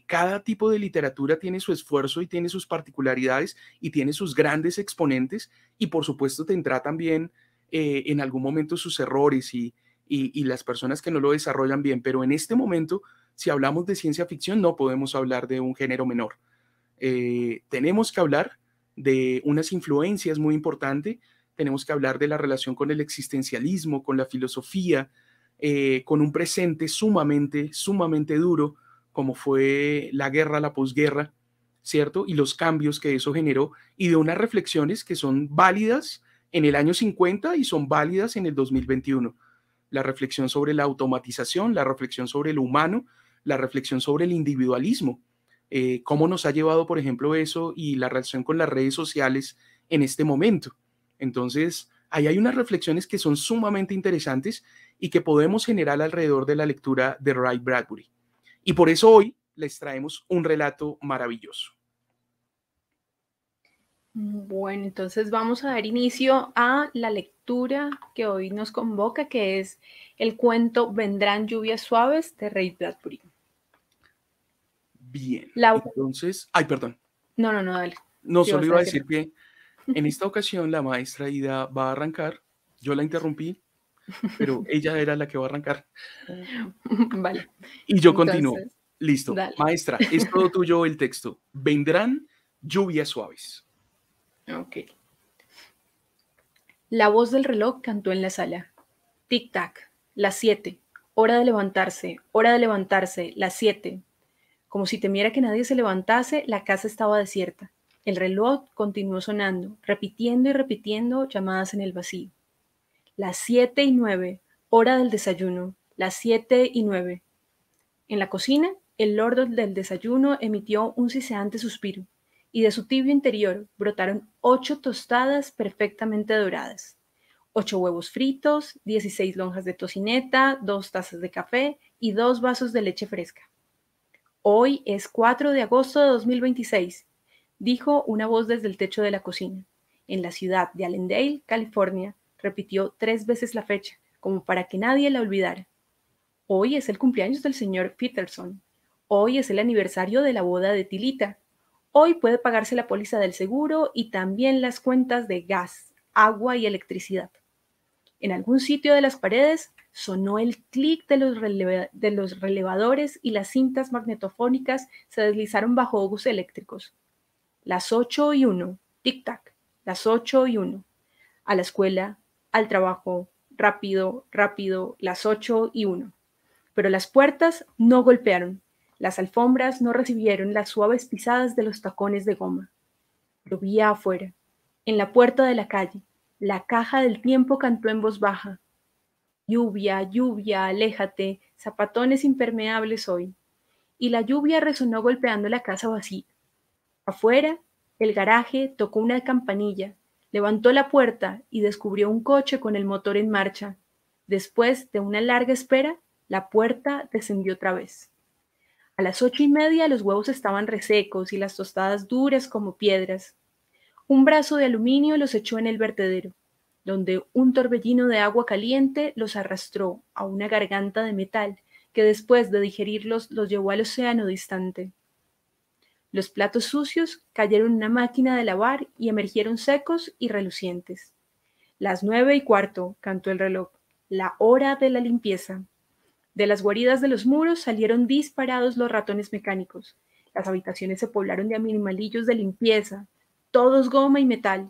Cada tipo de literatura tiene su esfuerzo y tiene sus particularidades y tiene sus grandes exponentes y por supuesto tendrá también en algún momento sus errores y las personas que no lo desarrollan bien, pero en este momento, si hablamos de ciencia ficción, no podemos hablar de un género menor. Tenemos que hablar de unas influencias muy importantes, tenemos que hablar de la relación con el existencialismo, con la filosofía, con un presente sumamente, sumamente duro, como fue la guerra, la posguerra, ¿cierto? Y los cambios que eso generó, y de unas reflexiones que son válidas en el año 50 y son válidas en el 2021. La reflexión sobre la automatización, la reflexión sobre lo humano, la reflexión sobre el individualismo. Cómo nos ha llevado, por ejemplo, eso y la relación con las redes sociales en este momento. Entonces, ahí hay unas reflexiones que son sumamente interesantes y que podemos generar alrededor de la lectura de Ray Bradbury. Y por eso hoy les traemos un relato maravilloso. Bueno, entonces vamos a dar inicio a la lectura que hoy nos convoca, que es el cuento Vendrán lluvias suaves de Ray Bradbury. Bien, entonces, perdón. No, dale. No, solo iba a decir que en esta ocasión la maestra Ida va a arrancar. Yo la interrumpí, pero ella era la que va a arrancar. Vale. Y yo continúo. Listo. Dale. Maestra, es todo tuyo el texto. Vendrán lluvias suaves. Ok. La voz del reloj cantó en la sala. Tic-tac, las 7. Hora de levantarse, las 7. Como si temiera que nadie se levantase, la casa estaba desierta. El reloj continuó sonando, repitiendo y repitiendo llamadas en el vacío. Las 7:09, hora del desayuno, las 7:09. En la cocina, el lord del desayuno emitió un siseante suspiro, y de su tibio interior brotaron 8 tostadas perfectamente doradas, 8 huevos fritos, 16 lonjas de tocineta, 2 tazas de café y 2 vasos de leche fresca. Hoy es 4 de agosto de 2026, dijo una voz desde el techo de la cocina. En la ciudad de Allendale, California, repitió 3 veces la fecha, como para que nadie la olvidara. Hoy es el cumpleaños del señor Peterson. Hoy es el aniversario de la boda de Tilita. Hoy puede pagarse la póliza del seguro y también las cuentas de gas, agua y electricidad. En algún sitio de las paredes sonó el clic de los relevadores y las cintas magnetofónicas se deslizaron bajo obús eléctricos. Las 8:01, tic-tac, las 8:01. A la escuela, al trabajo, rápido, rápido, las 8:01. Pero las puertas no golpearon. Las alfombras no recibieron las suaves pisadas de los tacones de goma. Llovía afuera. En la puerta de la calle, la caja del tiempo cantó en voz baja: lluvia, lluvia, aléjate, zapatones impermeables hoy. Y la lluvia resonó golpeando la casa vacía. Afuera, el garaje tocó una campanilla, levantó la puerta y descubrió un coche con el motor en marcha. Después de una larga espera, la puerta descendió otra vez. A las 8:30 los huevos estaban resecos y las tostadas duras como piedras. Un brazo de aluminio los echó en el vertedero, donde un torbellino de agua caliente los arrastró a una garganta de metal que después de digerirlos los llevó al océano distante. Los platos sucios cayeron en una máquina de lavar y emergieron secos y relucientes. Las 9:15, cantó el reloj, la hora de la limpieza. De las guaridas de los muros salieron disparados los ratones mecánicos. Las habitaciones se poblaron de animalillos de limpieza, todos goma y metal.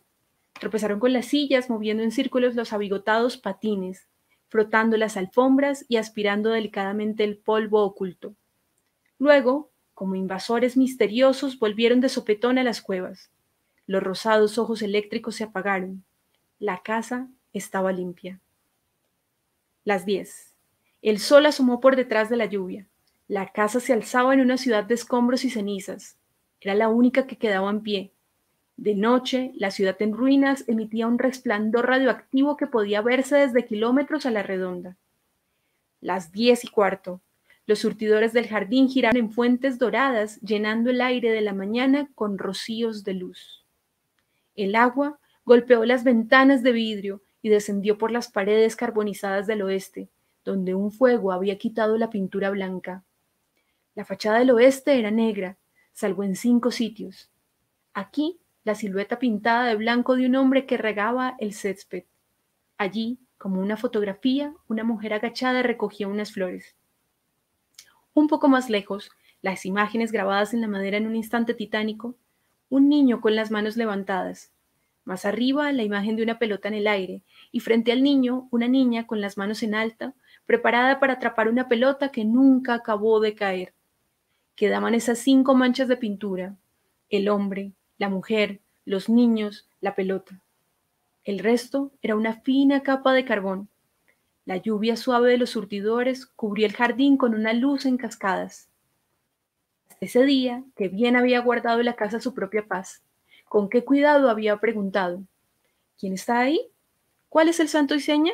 Tropezaron con las sillas, moviendo en círculos los abigotados patines, frotando las alfombras y aspirando delicadamente el polvo oculto. Luego, como invasores misteriosos, volvieron de sopetón a las cuevas. Los rosados ojos eléctricos se apagaron. La casa estaba limpia. Las 10. El sol asomó por detrás de la lluvia. La casa se alzaba en una ciudad de escombros y cenizas. Era la única que quedaba en pie. De noche, la ciudad en ruinas emitía un resplandor radioactivo que podía verse desde kilómetros a la redonda. Las 10:15. Los surtidores del jardín giraron en fuentes doradas, llenando el aire de la mañana con rocíos de luz. El agua golpeó las ventanas de vidrio y descendió por las paredes carbonizadas del oeste, donde un fuego había quitado la pintura blanca. La fachada del oeste era negra, salvo en 5 sitios. Aquí, la silueta pintada de blanco de un hombre que regaba el césped. Allí, como una fotografía, una mujer agachada recogía unas flores. Un poco más lejos, las imágenes grabadas en la madera en un instante titánico, un niño con las manos levantadas. Más arriba, la imagen de una pelota en el aire, y frente al niño, una niña con las manos en alta, preparada para atrapar una pelota que nunca acabó de caer. Quedaban esas 5 manchas de pintura: el hombre, la mujer, los niños, la pelota. El resto era una fina capa de carbón. La lluvia suave de los surtidores cubrió el jardín con una luz en cascadas. Hasta ese día, que bien había guardado la casa su propia paz, con qué cuidado había preguntado: ¿quién está ahí? ¿Cuál es el santo y seña?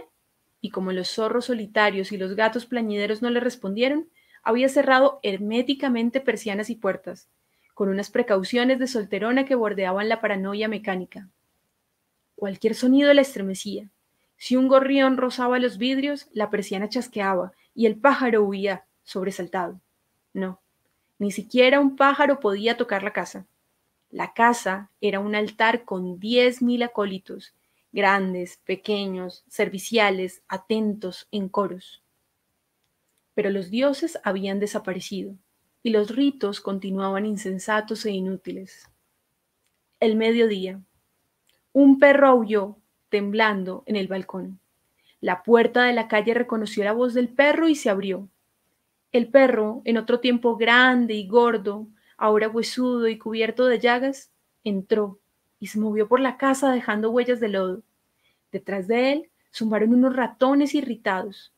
Y como los zorros solitarios y los gatos plañideros no le respondieron, había cerrado herméticamente persianas y puertas, con unas precauciones de solterona que bordeaban la paranoia mecánica. Cualquier sonido la estremecía. Si un gorrión rozaba los vidrios, la persiana chasqueaba y el pájaro huía, sobresaltado. No, ni siquiera un pájaro podía tocar la casa. La casa era un altar con 10.000 acólitos, grandes, pequeños, serviciales, atentos, en coros. Pero los dioses habían desaparecido y los ritos continuaban insensatos e inútiles. El mediodía. Un perro aulló, temblando, en el balcón. La puerta de la calle reconoció la voz del perro y se abrió. El perro, en otro tiempo grande y gordo, ahora huesudo y cubierto de llagas, entró y se movió por la casa dejando huellas de lodo. Detrás de él zumbaron unos ratones irritados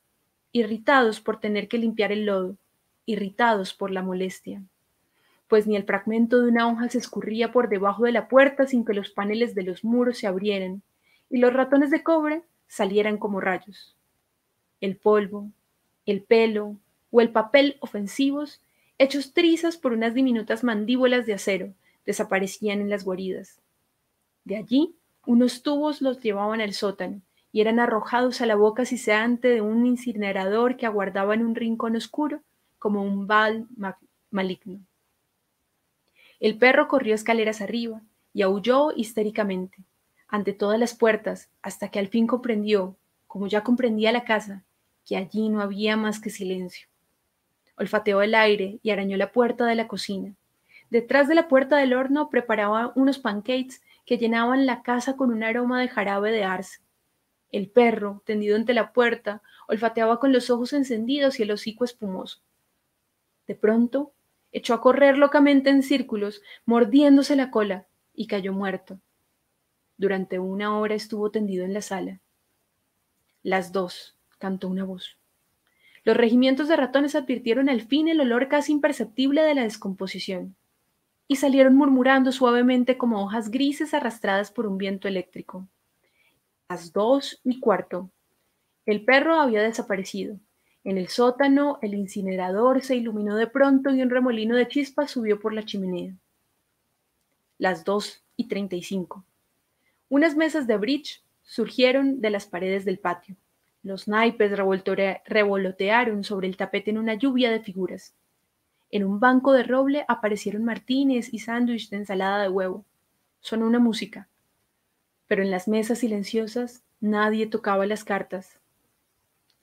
por tener que limpiar el lodo, irritados por la molestia. Pues ni el fragmento de una hoja se escurría por debajo de la puerta sin que los paneles de los muros se abrieran y los ratones de cobre salieran como rayos. El polvo, el pelo o el papel ofensivos, hechos trizas por unas diminutas mandíbulas de acero, desaparecían en las guaridas. De allí, unos tubos los llevaban al sótano y eran arrojados a la boca siseante de un incinerador que aguardaba en un rincón oscuro como un Baal maligno. El perro corrió escaleras arriba y aulló histéricamente, ante todas las puertas, hasta que al fin comprendió, como ya comprendía la casa, que allí no había más que silencio. Olfateó el aire y arañó la puerta de la cocina. Detrás de la puerta del horno preparaba unos pancakes que llenaban la casa con un aroma de jarabe de arce. El perro, tendido ante la puerta, olfateaba con los ojos encendidos y el hocico espumoso. De pronto, echó a correr locamente en círculos, mordiéndose la cola, y cayó muerto. Durante 1 hora estuvo tendido en la sala. Las 2, cantó una voz. Los regimientos de ratones advirtieron al fin el olor casi imperceptible de la descomposición, y salieron murmurando suavemente como hojas grises arrastradas por un viento eléctrico. Las 2:15. El perro había desaparecido. En el sótano, el incinerador se iluminó de pronto y un remolino de chispas subió por la chimenea. Las 2:35. Unas mesas de bridge surgieron de las paredes del patio. Los naipes revolotearon sobre el tapete en una lluvia de figuras. En un banco de roble aparecieron martines y sándwich de ensalada de huevo. Sonó una música. Pero en las mesas silenciosas nadie tocaba las cartas.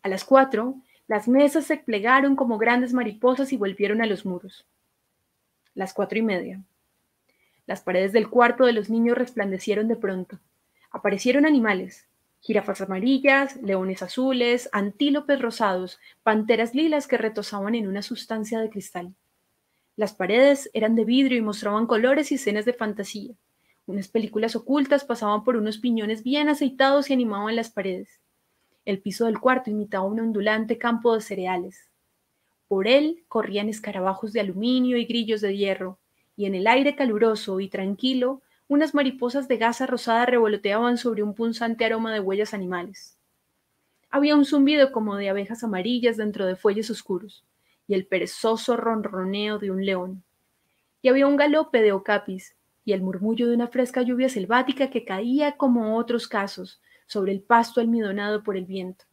A las 4, las mesas se plegaron como grandes mariposas y volvieron a los muros. Las 4:30. Las paredes del cuarto de los niños resplandecieron de pronto. Aparecieron animales: jirafas amarillas, leones azules, antílopes rosados, panteras lilas que retozaban en una sustancia de cristal. Las paredes eran de vidrio y mostraban colores y escenas de fantasía. Unas películas ocultas pasaban por unos piñones bien aceitados y animaban las paredes. El piso del cuarto imitaba un ondulante campo de cereales. Por él corrían escarabajos de aluminio y grillos de hierro, y en el aire caluroso y tranquilo, unas mariposas de gasa rosada revoloteaban sobre un punzante aroma de huellas animales. Había un zumbido como de abejas amarillas dentro de fuelles oscuros, y el perezoso ronroneo de un león. Y había un galope de ocapis, y el murmullo de una fresca lluvia selvática que caía como otros casos sobre el pasto almidonado por el viento.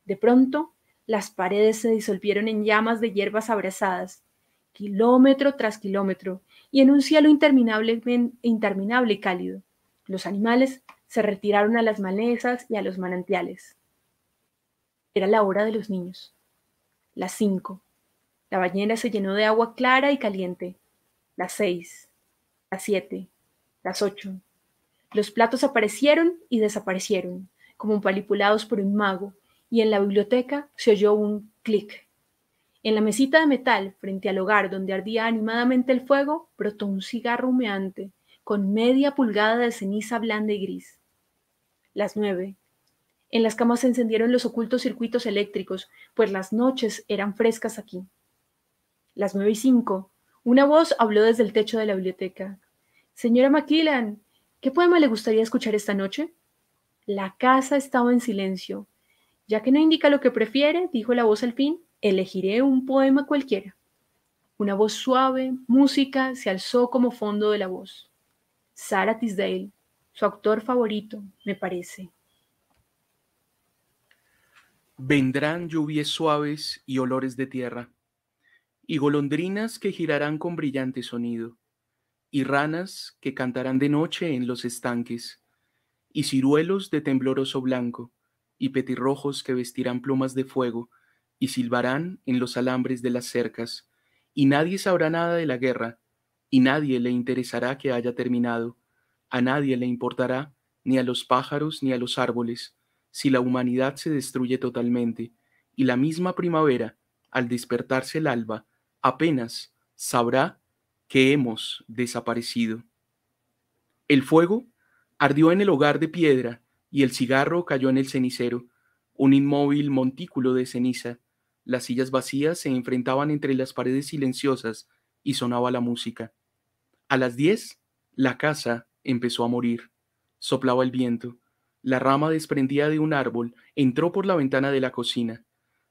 De pronto, las paredes se disolvieron en llamas de hierbas abrasadas, kilómetro tras kilómetro, y en un cielo interminable y cálido. Los animales se retiraron a las malezas y a los manantiales. Era la hora de los niños. Las 5. La bañera se llenó de agua clara y caliente. Las 6. Las 7. Las 8. Los platos aparecieron y desaparecieron, como manipulados por un mago, y en la biblioteca se oyó un clic. En la mesita de metal, frente al hogar donde ardía animadamente el fuego, brotó un cigarro humeante, con media pulgada de ceniza blanda y gris. Las 9. En las camas se encendieron los ocultos circuitos eléctricos, pues las noches eran frescas aquí. Las 9:05. Una voz habló desde el techo de la biblioteca. «Señora Macmillan, ¿qué poema le gustaría escuchar esta noche?» La casa estaba en silencio. «Ya que no indica lo que prefiere», dijo la voz al fin, «elegiré un poema cualquiera». Una voz suave, música, se alzó como fondo de la voz. Sara Teasdale, su autor favorito, me parece. Vendrán lluvias suaves y olores de tierra, y golondrinas que girarán con brillante sonido, y ranas que cantarán de noche en los estanques, y ciruelos de tembloroso blanco, y petirrojos que vestirán plumas de fuego, y silbarán en los alambres de las cercas, y nadie sabrá nada de la guerra, y nadie le interesará que haya terminado, a nadie le importará, ni a los pájaros ni a los árboles, si la humanidad se destruye totalmente, y la misma primavera, al despertarse el alba, apenas sabrá que hemos desaparecido. El fuego ardió en el hogar de piedra y el cigarro cayó en el cenicero, un inmóvil montículo de ceniza. Las sillas vacías se enfrentaban entre las paredes silenciosas y sonaba la música. A las 10, la casa empezó a morir. Soplaba el viento. La rama desprendida de un árbol entró por la ventana de la cocina.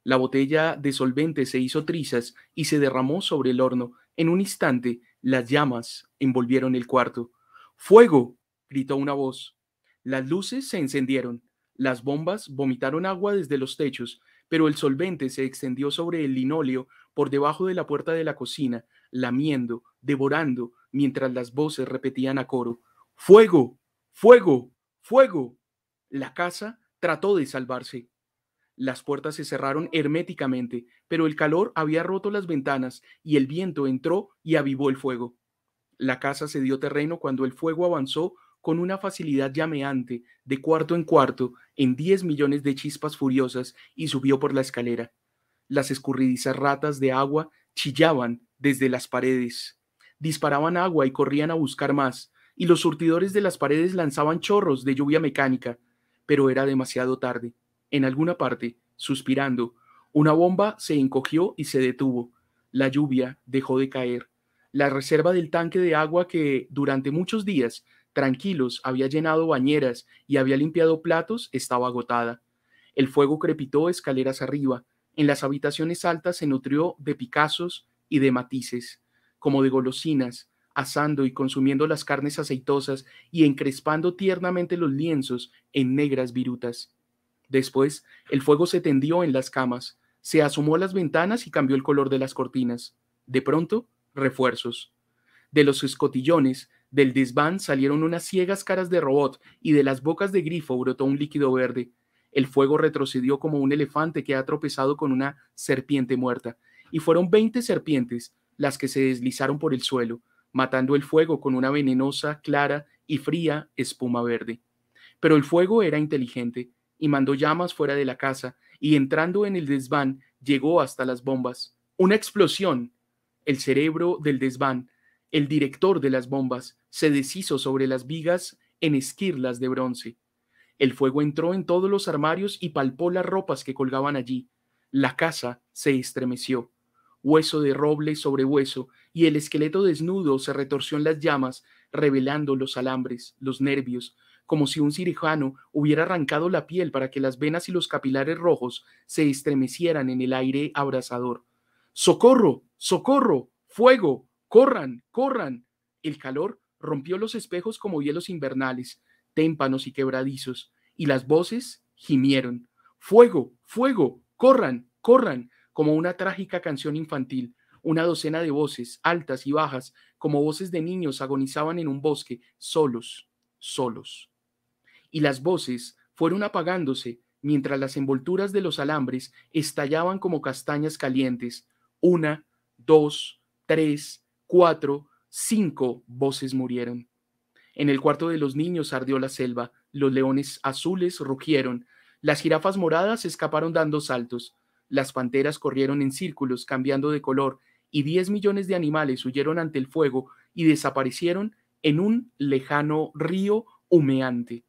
La botella de solvente se hizo trizas y se derramó sobre el horno. En un instante, las llamas envolvieron el cuarto. ¡Fuego!, gritó una voz. Las luces se encendieron. Las bombas vomitaron agua desde los techos, pero el solvente se extendió sobre el linóleo por debajo de la puerta de la cocina, lamiendo, devorando, mientras las voces repetían a coro: ¡Fuego! ¡Fuego! ¡Fuego! La casa trató de salvarse. Las puertas se cerraron herméticamente, pero el calor había roto las ventanas y el viento entró y avivó el fuego. La casa cedió terreno cuando el fuego avanzó con una facilidad llameante de cuarto en cuarto en 10 millones de chispas furiosas y subió por la escalera. Las escurridizas ratas de agua chillaban desde las paredes. Disparaban agua y corrían a buscar más, y los surtidores de las paredes lanzaban chorros de lluvia mecánica, pero era demasiado tarde. En alguna parte, suspirando, una bomba se encogió y se detuvo. La lluvia dejó de caer. La reserva del tanque de agua que durante muchos días tranquilos había llenado bañeras y había limpiado platos estaba agotada. El fuego crepitó escaleras arriba. En las habitaciones altas se nutrió de Picassos y de matices, como de golosinas, asando y consumiendo las carnes aceitosas y encrespando tiernamente los lienzos en negras virutas. Después, el fuego se tendió en las camas, se asomó a las ventanas y cambió el color de las cortinas. De pronto, refuerzos. De los escotillones del desván salieron unas ciegas caras de robot y de las bocas de grifo brotó un líquido verde. El fuego retrocedió como un elefante que ha tropezado con una serpiente muerta, y fueron 20 serpientes las que se deslizaron por el suelo, matando el fuego con una venenosa, clara y fría espuma verde. Pero el fuego era inteligente y mandó llamas fuera de la casa y entrando en el desván llegó hasta las bombas. Una explosión. El cerebro del desván, el director de las bombas, se deshizo sobre las vigas en esquirlas de bronce. El fuego entró en todos los armarios y palpó las ropas que colgaban allí. La casa se estremeció. Hueso de roble sobre hueso, y el esqueleto desnudo se retorció en las llamas, revelando los alambres, los nervios, como si un cirujano hubiera arrancado la piel para que las venas y los capilares rojos se estremecieran en el aire abrasador. ¡Socorro! ¡Socorro! ¡Fuego! ¡Corran! ¡Corran! El calor rompió los espejos como hielos invernales, témpanos y quebradizos, y las voces gimieron. ¡Fuego! ¡Fuego! ¡Corran! ¡Corran! Como una trágica canción infantil. Una docena de voces, altas y bajas, como voces de niños, agonizaban en un bosque, solos, solos. Y las voces fueron apagándose mientras las envolturas de los alambres estallaban como castañas calientes. Una, dos, tres, cuatro, cinco voces murieron. En el cuarto de los niños ardió la selva, los leones azules rugieron, las jirafas moradas escaparon dando saltos, las panteras corrieron en círculos cambiando de color y 10 millones de animales huyeron ante el fuego y desaparecieron en un lejano río humeante.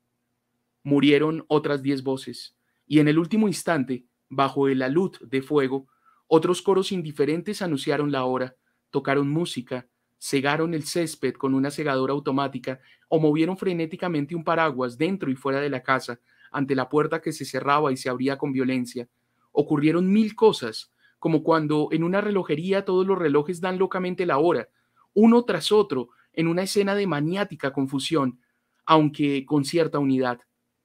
Murieron otras 10 voces, y en el último instante, bajo el alud de fuego, otros coros indiferentes anunciaron la hora, tocaron música, segaron el césped con una segadora automática o movieron frenéticamente un paraguas dentro y fuera de la casa, ante la puerta que se cerraba y se abría con violencia. Ocurrieron 1000 cosas, como cuando en una relojería todos los relojes dan locamente la hora, uno tras otro, en una escena de maniática confusión, aunque con cierta unidad.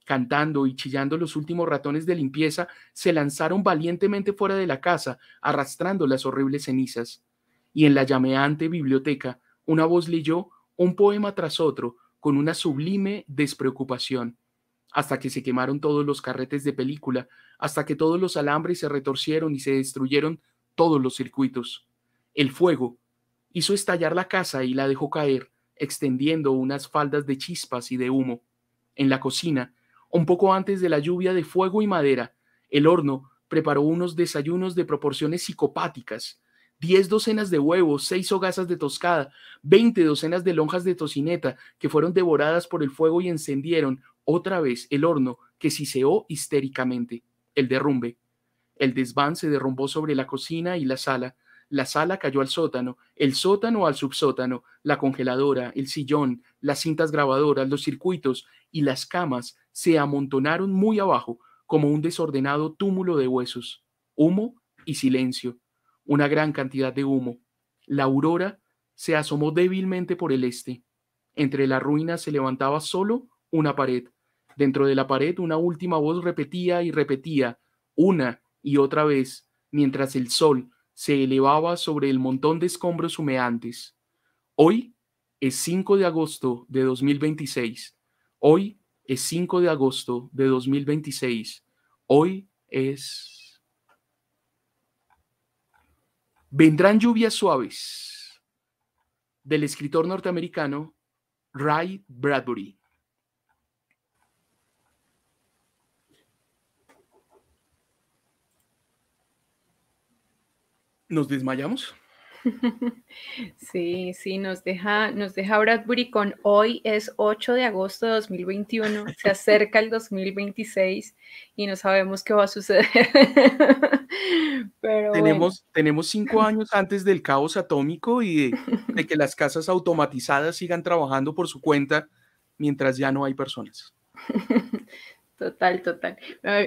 Cantando y chillando los últimos ratones de limpieza se lanzaron valientemente fuera de la casa, arrastrando las horribles cenizas. Y en la llameante biblioteca, una voz leyó un poema tras otro con una sublime despreocupación, hasta que se quemaron todos los carretes de película, hasta que todos los alambres se retorcieron y se destruyeron todos los circuitos. El fuego hizo estallar la casa y la dejó caer, extendiendo unas faldas de chispas y de humo. En la cocina, un poco antes de la lluvia de fuego y madera, el horno preparó unos desayunos de proporciones psicopáticas. 10 docenas de huevos, 6 hogazas de toscada, 20 docenas de lonjas de tocineta que fueron devoradas por el fuego y encendieron otra vez el horno que siseó histéricamente. El derrumbe. El desván se derrumbó sobre la cocina y la sala cayó al sótano, el sótano al subsótano, la congeladora, el sillón, las cintas grabadoras, los circuitos y las camas se amontonaron muy abajo como un desordenado túmulo de huesos. Humo y silencio, una gran cantidad de humo. La aurora se asomó débilmente por el este. Entre las ruinas se levantaba solo una pared. Dentro de la pared una última voz repetía y repetía, una y otra vez, mientras el sol se elevaba sobre el montón de escombros humeantes. Hoy es 5 de agosto de 2026. Hoy es 5 de agosto de 2026. Hoy es... Vendrán lluvias suaves, del escritor norteamericano Ray Bradbury. ¿Nos desmayamos? Sí, sí, nos deja Bradbury con hoy es 8 de agosto de 2021, se acerca el 2026 y no sabemos qué va a suceder. Pero bueno, Tenemos 5 años antes del caos atómico y de que las casas automatizadas sigan trabajando por su cuenta mientras ya no hay personas. total, total.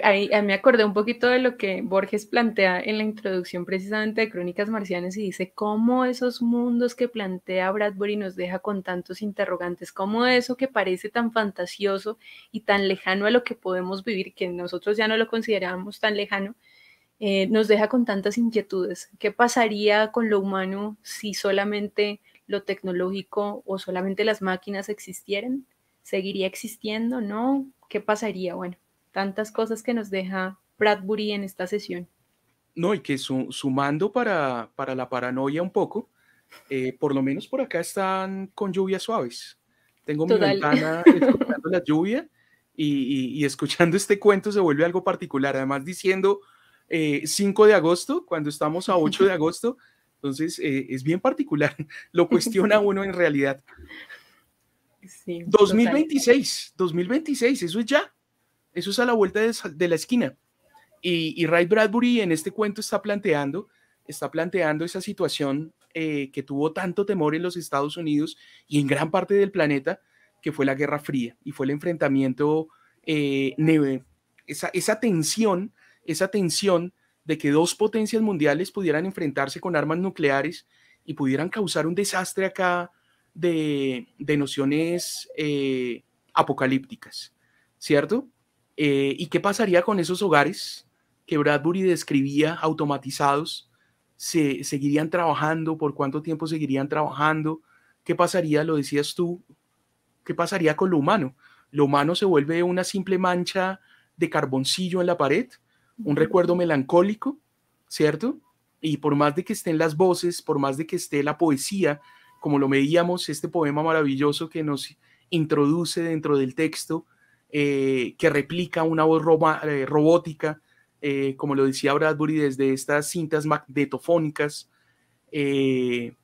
Ahí me acordé un poquito de lo que Borges plantea en la introducción precisamente de Crónicas Marcianas y dice cómo esos mundos que plantea Bradbury nos deja con tantos interrogantes, cómo eso que parece tan fantasioso y tan lejano a lo que podemos vivir, que nosotros ya no lo consideramos tan lejano, nos deja con tantas inquietudes. ¿Qué pasaría con lo humano si solamente lo tecnológico o solamente las máquinas existieran? ¿Seguiría existiendo? ¿No? ¿Qué pasaría? Bueno, tantas cosas que nos deja Bradbury en esta sesión. No, y que sumando para la paranoia un poco, por lo menos por acá están con lluvias suaves. Tengo mi Total. ventana escuchando la lluvia y escuchando este cuento se vuelve algo particular. Además diciendo 5 de agosto, cuando estamos a 8 de agosto, entonces es bien particular. Lo cuestiona Sí, uno en realidad. sí, total. 2026, eso es ya. Eso es a la vuelta de la esquina. Y Ray Bradbury en este cuento está planteando esa situación que tuvo tanto temor en los Estados Unidos y en gran parte del planeta, que fue la Guerra Fría y fue el enfrentamiento, esa tensión de que dos potencias mundiales pudieran enfrentarse con armas nucleares y pudieran causar un desastre acá de nociones apocalípticas, ¿cierto? ¿Y qué pasaría con esos hogares que Bradbury describía automatizados? ¿Seguirían trabajando? ¿Por cuánto tiempo seguirían trabajando? ¿Qué pasaría, lo decías tú, qué pasaría con lo humano? Lo humano se vuelve una simple mancha de carboncillo en la pared, un recuerdo melancólico, ¿cierto? Y por más de que estén las voces, por más de que esté la poesía, como lo veíamos, este poema maravilloso que nos introduce dentro del texto, que replica una voz robótica, como lo decía Bradbury, desde estas cintas magnetofónicas. eh,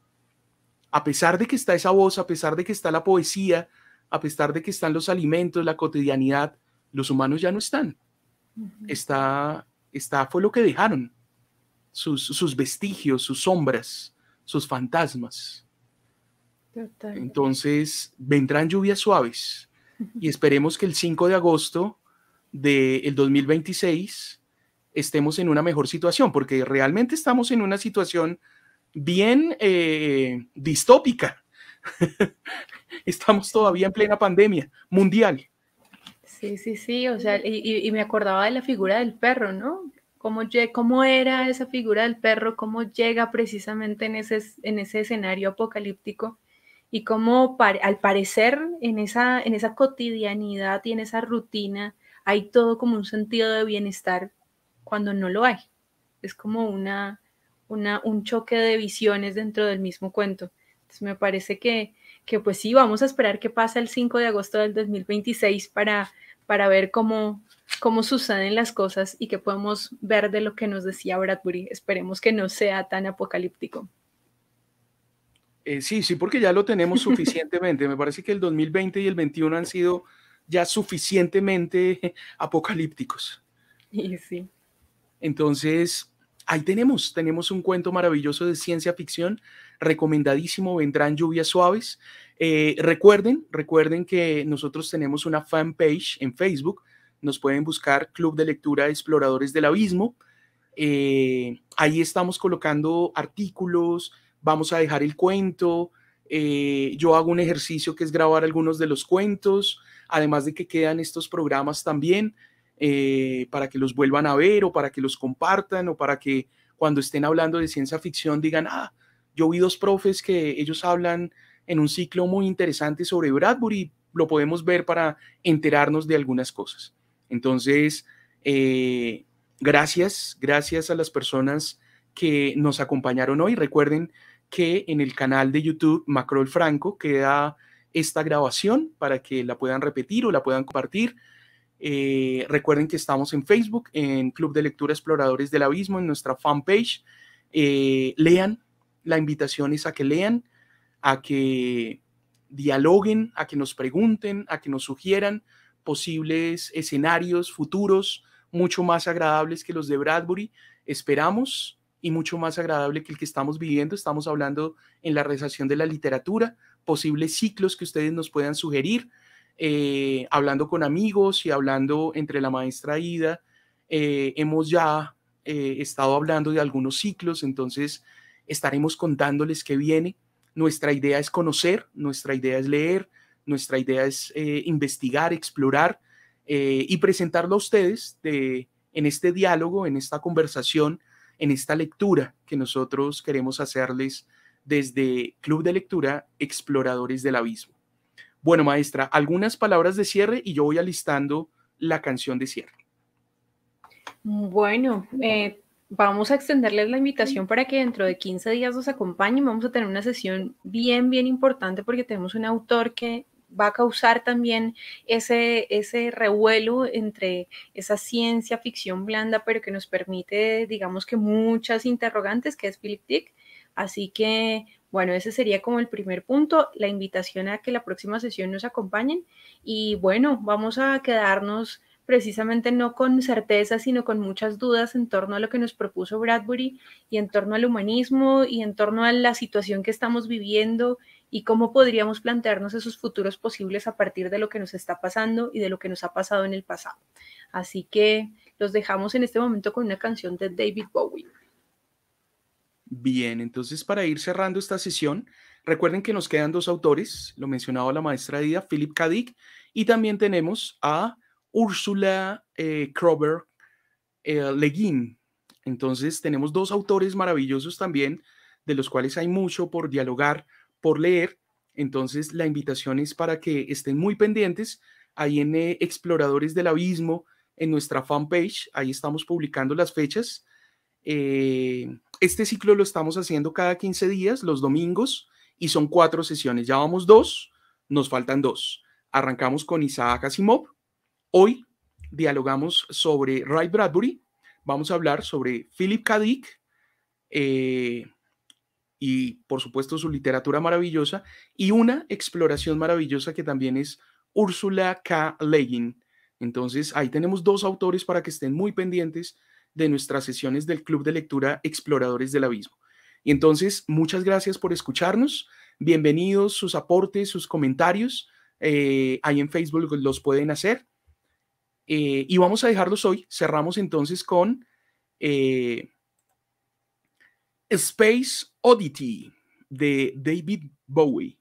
a pesar de que está esa voz, a pesar de que está la poesía, a pesar de que están los alimentos, la cotidianidad, los humanos ya no están. Fue lo que dejaron, sus vestigios, sus sombras, sus fantasmas. Total. Entonces vendrán lluvias suaves y esperemos que el 5 de agosto del 2026 estemos en una mejor situación, porque realmente estamos en una situación bien distópica. Estamos todavía en plena pandemia mundial. Sí, sí, sí, o sea, y me acordaba de la figura del perro, ¿no? ¿Cómo era esa figura del perro? ¿Cómo llega precisamente en ese escenario apocalíptico? Y cómo al parecer en esa cotidianidad y en esa rutina hay todo como un sentido de bienestar cuando no lo hay. Es como un choque de visiones dentro del mismo cuento. Entonces me parece que pues sí, vamos a esperar que pase el 5 de agosto del 2026 para ver cómo suceden las cosas y que podemos ver de lo que nos decía Bradbury. Esperemos que no sea tan apocalíptico. Sí, porque ya lo tenemos suficientemente. Me parece que el 2020 y el 21 han sido ya suficientemente apocalípticos. Y sí. Entonces, ahí tenemos un cuento maravilloso de ciencia ficción, recomendadísimo, vendrán lluvias suaves. Recuerden que nosotros tenemos una fanpage en Facebook, nos pueden buscar Club de Lectura Exploradores del Abismo. Ahí estamos colocando artículos, vamos a dejar el cuento. Yo hago un ejercicio que es grabar algunos de los cuentos, además de que quedan estos programas también. Para que los vuelvan a ver o para que los compartan o para que cuando estén hablando de ciencia ficción digan, yo vi dos profes que ellos hablan en un ciclo muy interesante sobre Bradbury, lo podemos ver para enterarnos de algunas cosas. Entonces, gracias a las personas que nos acompañaron hoy. Recuerden que en el canal de YouTube Macrol Franco queda esta grabación para que la puedan repetir o la puedan compartir. Recuerden que estamos en Facebook, en Club de Lectura Exploradores del Abismo, en nuestra fanpage. Lean la invitación es a que lean, a que dialoguen, a que nos pregunten, a que nos sugieran posibles escenarios futuros mucho más agradables que los de Bradbury, esperamos, y mucho más agradable que el que estamos viviendo. Estamos hablando en la realización de la literatura, posibles ciclos que ustedes nos puedan sugerir, hablando con amigos y hablando entre la maestra Ida. Hemos ya estado hablando de algunos ciclos, entonces estaremos contándoles qué viene. Nuestra idea es conocer, nuestra idea es leer, nuestra idea es investigar, explorar y presentarlo a ustedes en este diálogo, en esta conversación, en esta lectura que nosotros queremos hacerles desde Club de Lectura Exploradores del Abismo. Bueno, maestra, algunas palabras de cierre y yo voy alistando la canción de cierre. Bueno, vamos a extenderles la invitación para que dentro de 15 días nos acompañen. Vamos a tener una sesión bien importante porque tenemos un autor que va a causar también ese revuelo entre esa ciencia ficción blanda, pero que nos permite, digamos que muchas interrogantes, que es Philip Dick. Así que, bueno, ese sería como el primer punto, la invitación a que la próxima sesión nos acompañen. Y bueno, vamos a quedarnos precisamente no con certeza, sino con muchas dudas en torno a lo que nos propuso Bradbury y en torno al humanismo y en torno a la situación que estamos viviendo y cómo podríamos plantearnos esos futuros posibles a partir de lo que nos está pasando y de lo que nos ha pasado en el pasado. Así que los dejamos en este momento con una canción de David Bowie. Bien, entonces para ir cerrando esta sesión, recuerden que nos quedan dos autores, lo mencionaba la maestra Ida, Philip K. Dick, y también tenemos a Ursula Kroeber Le Guin. Entonces tenemos dos autores maravillosos también, de los cuales hay mucho por dialogar, por leer. Entonces la invitación es para que estén muy pendientes ahí en Exploradores del Abismo, en nuestra fanpage. Ahí estamos publicando las fechas. Este ciclo lo estamos haciendo cada 15 días, los domingos, y son 4 sesiones. Ya vamos 2, nos faltan 2. Arrancamos con Isaac Asimov. Hoy dialogamos sobre Ray Bradbury. Vamos a hablar sobre Philip K. Dick y, por supuesto, su literatura maravillosa, y una exploración maravillosa que también es Ursula K. Le Guin. Entonces, ahí tenemos 2 autores para que estén muy pendientes de nuestras sesiones del Club de Lectura Exploradores del Abismo. Y entonces, muchas gracias por escucharnos. Bienvenidos sus aportes, sus comentarios. Ahí en Facebook los pueden hacer. Y vamos a dejarlos hoy. Cerramos entonces con Space Oddity de David Bowie.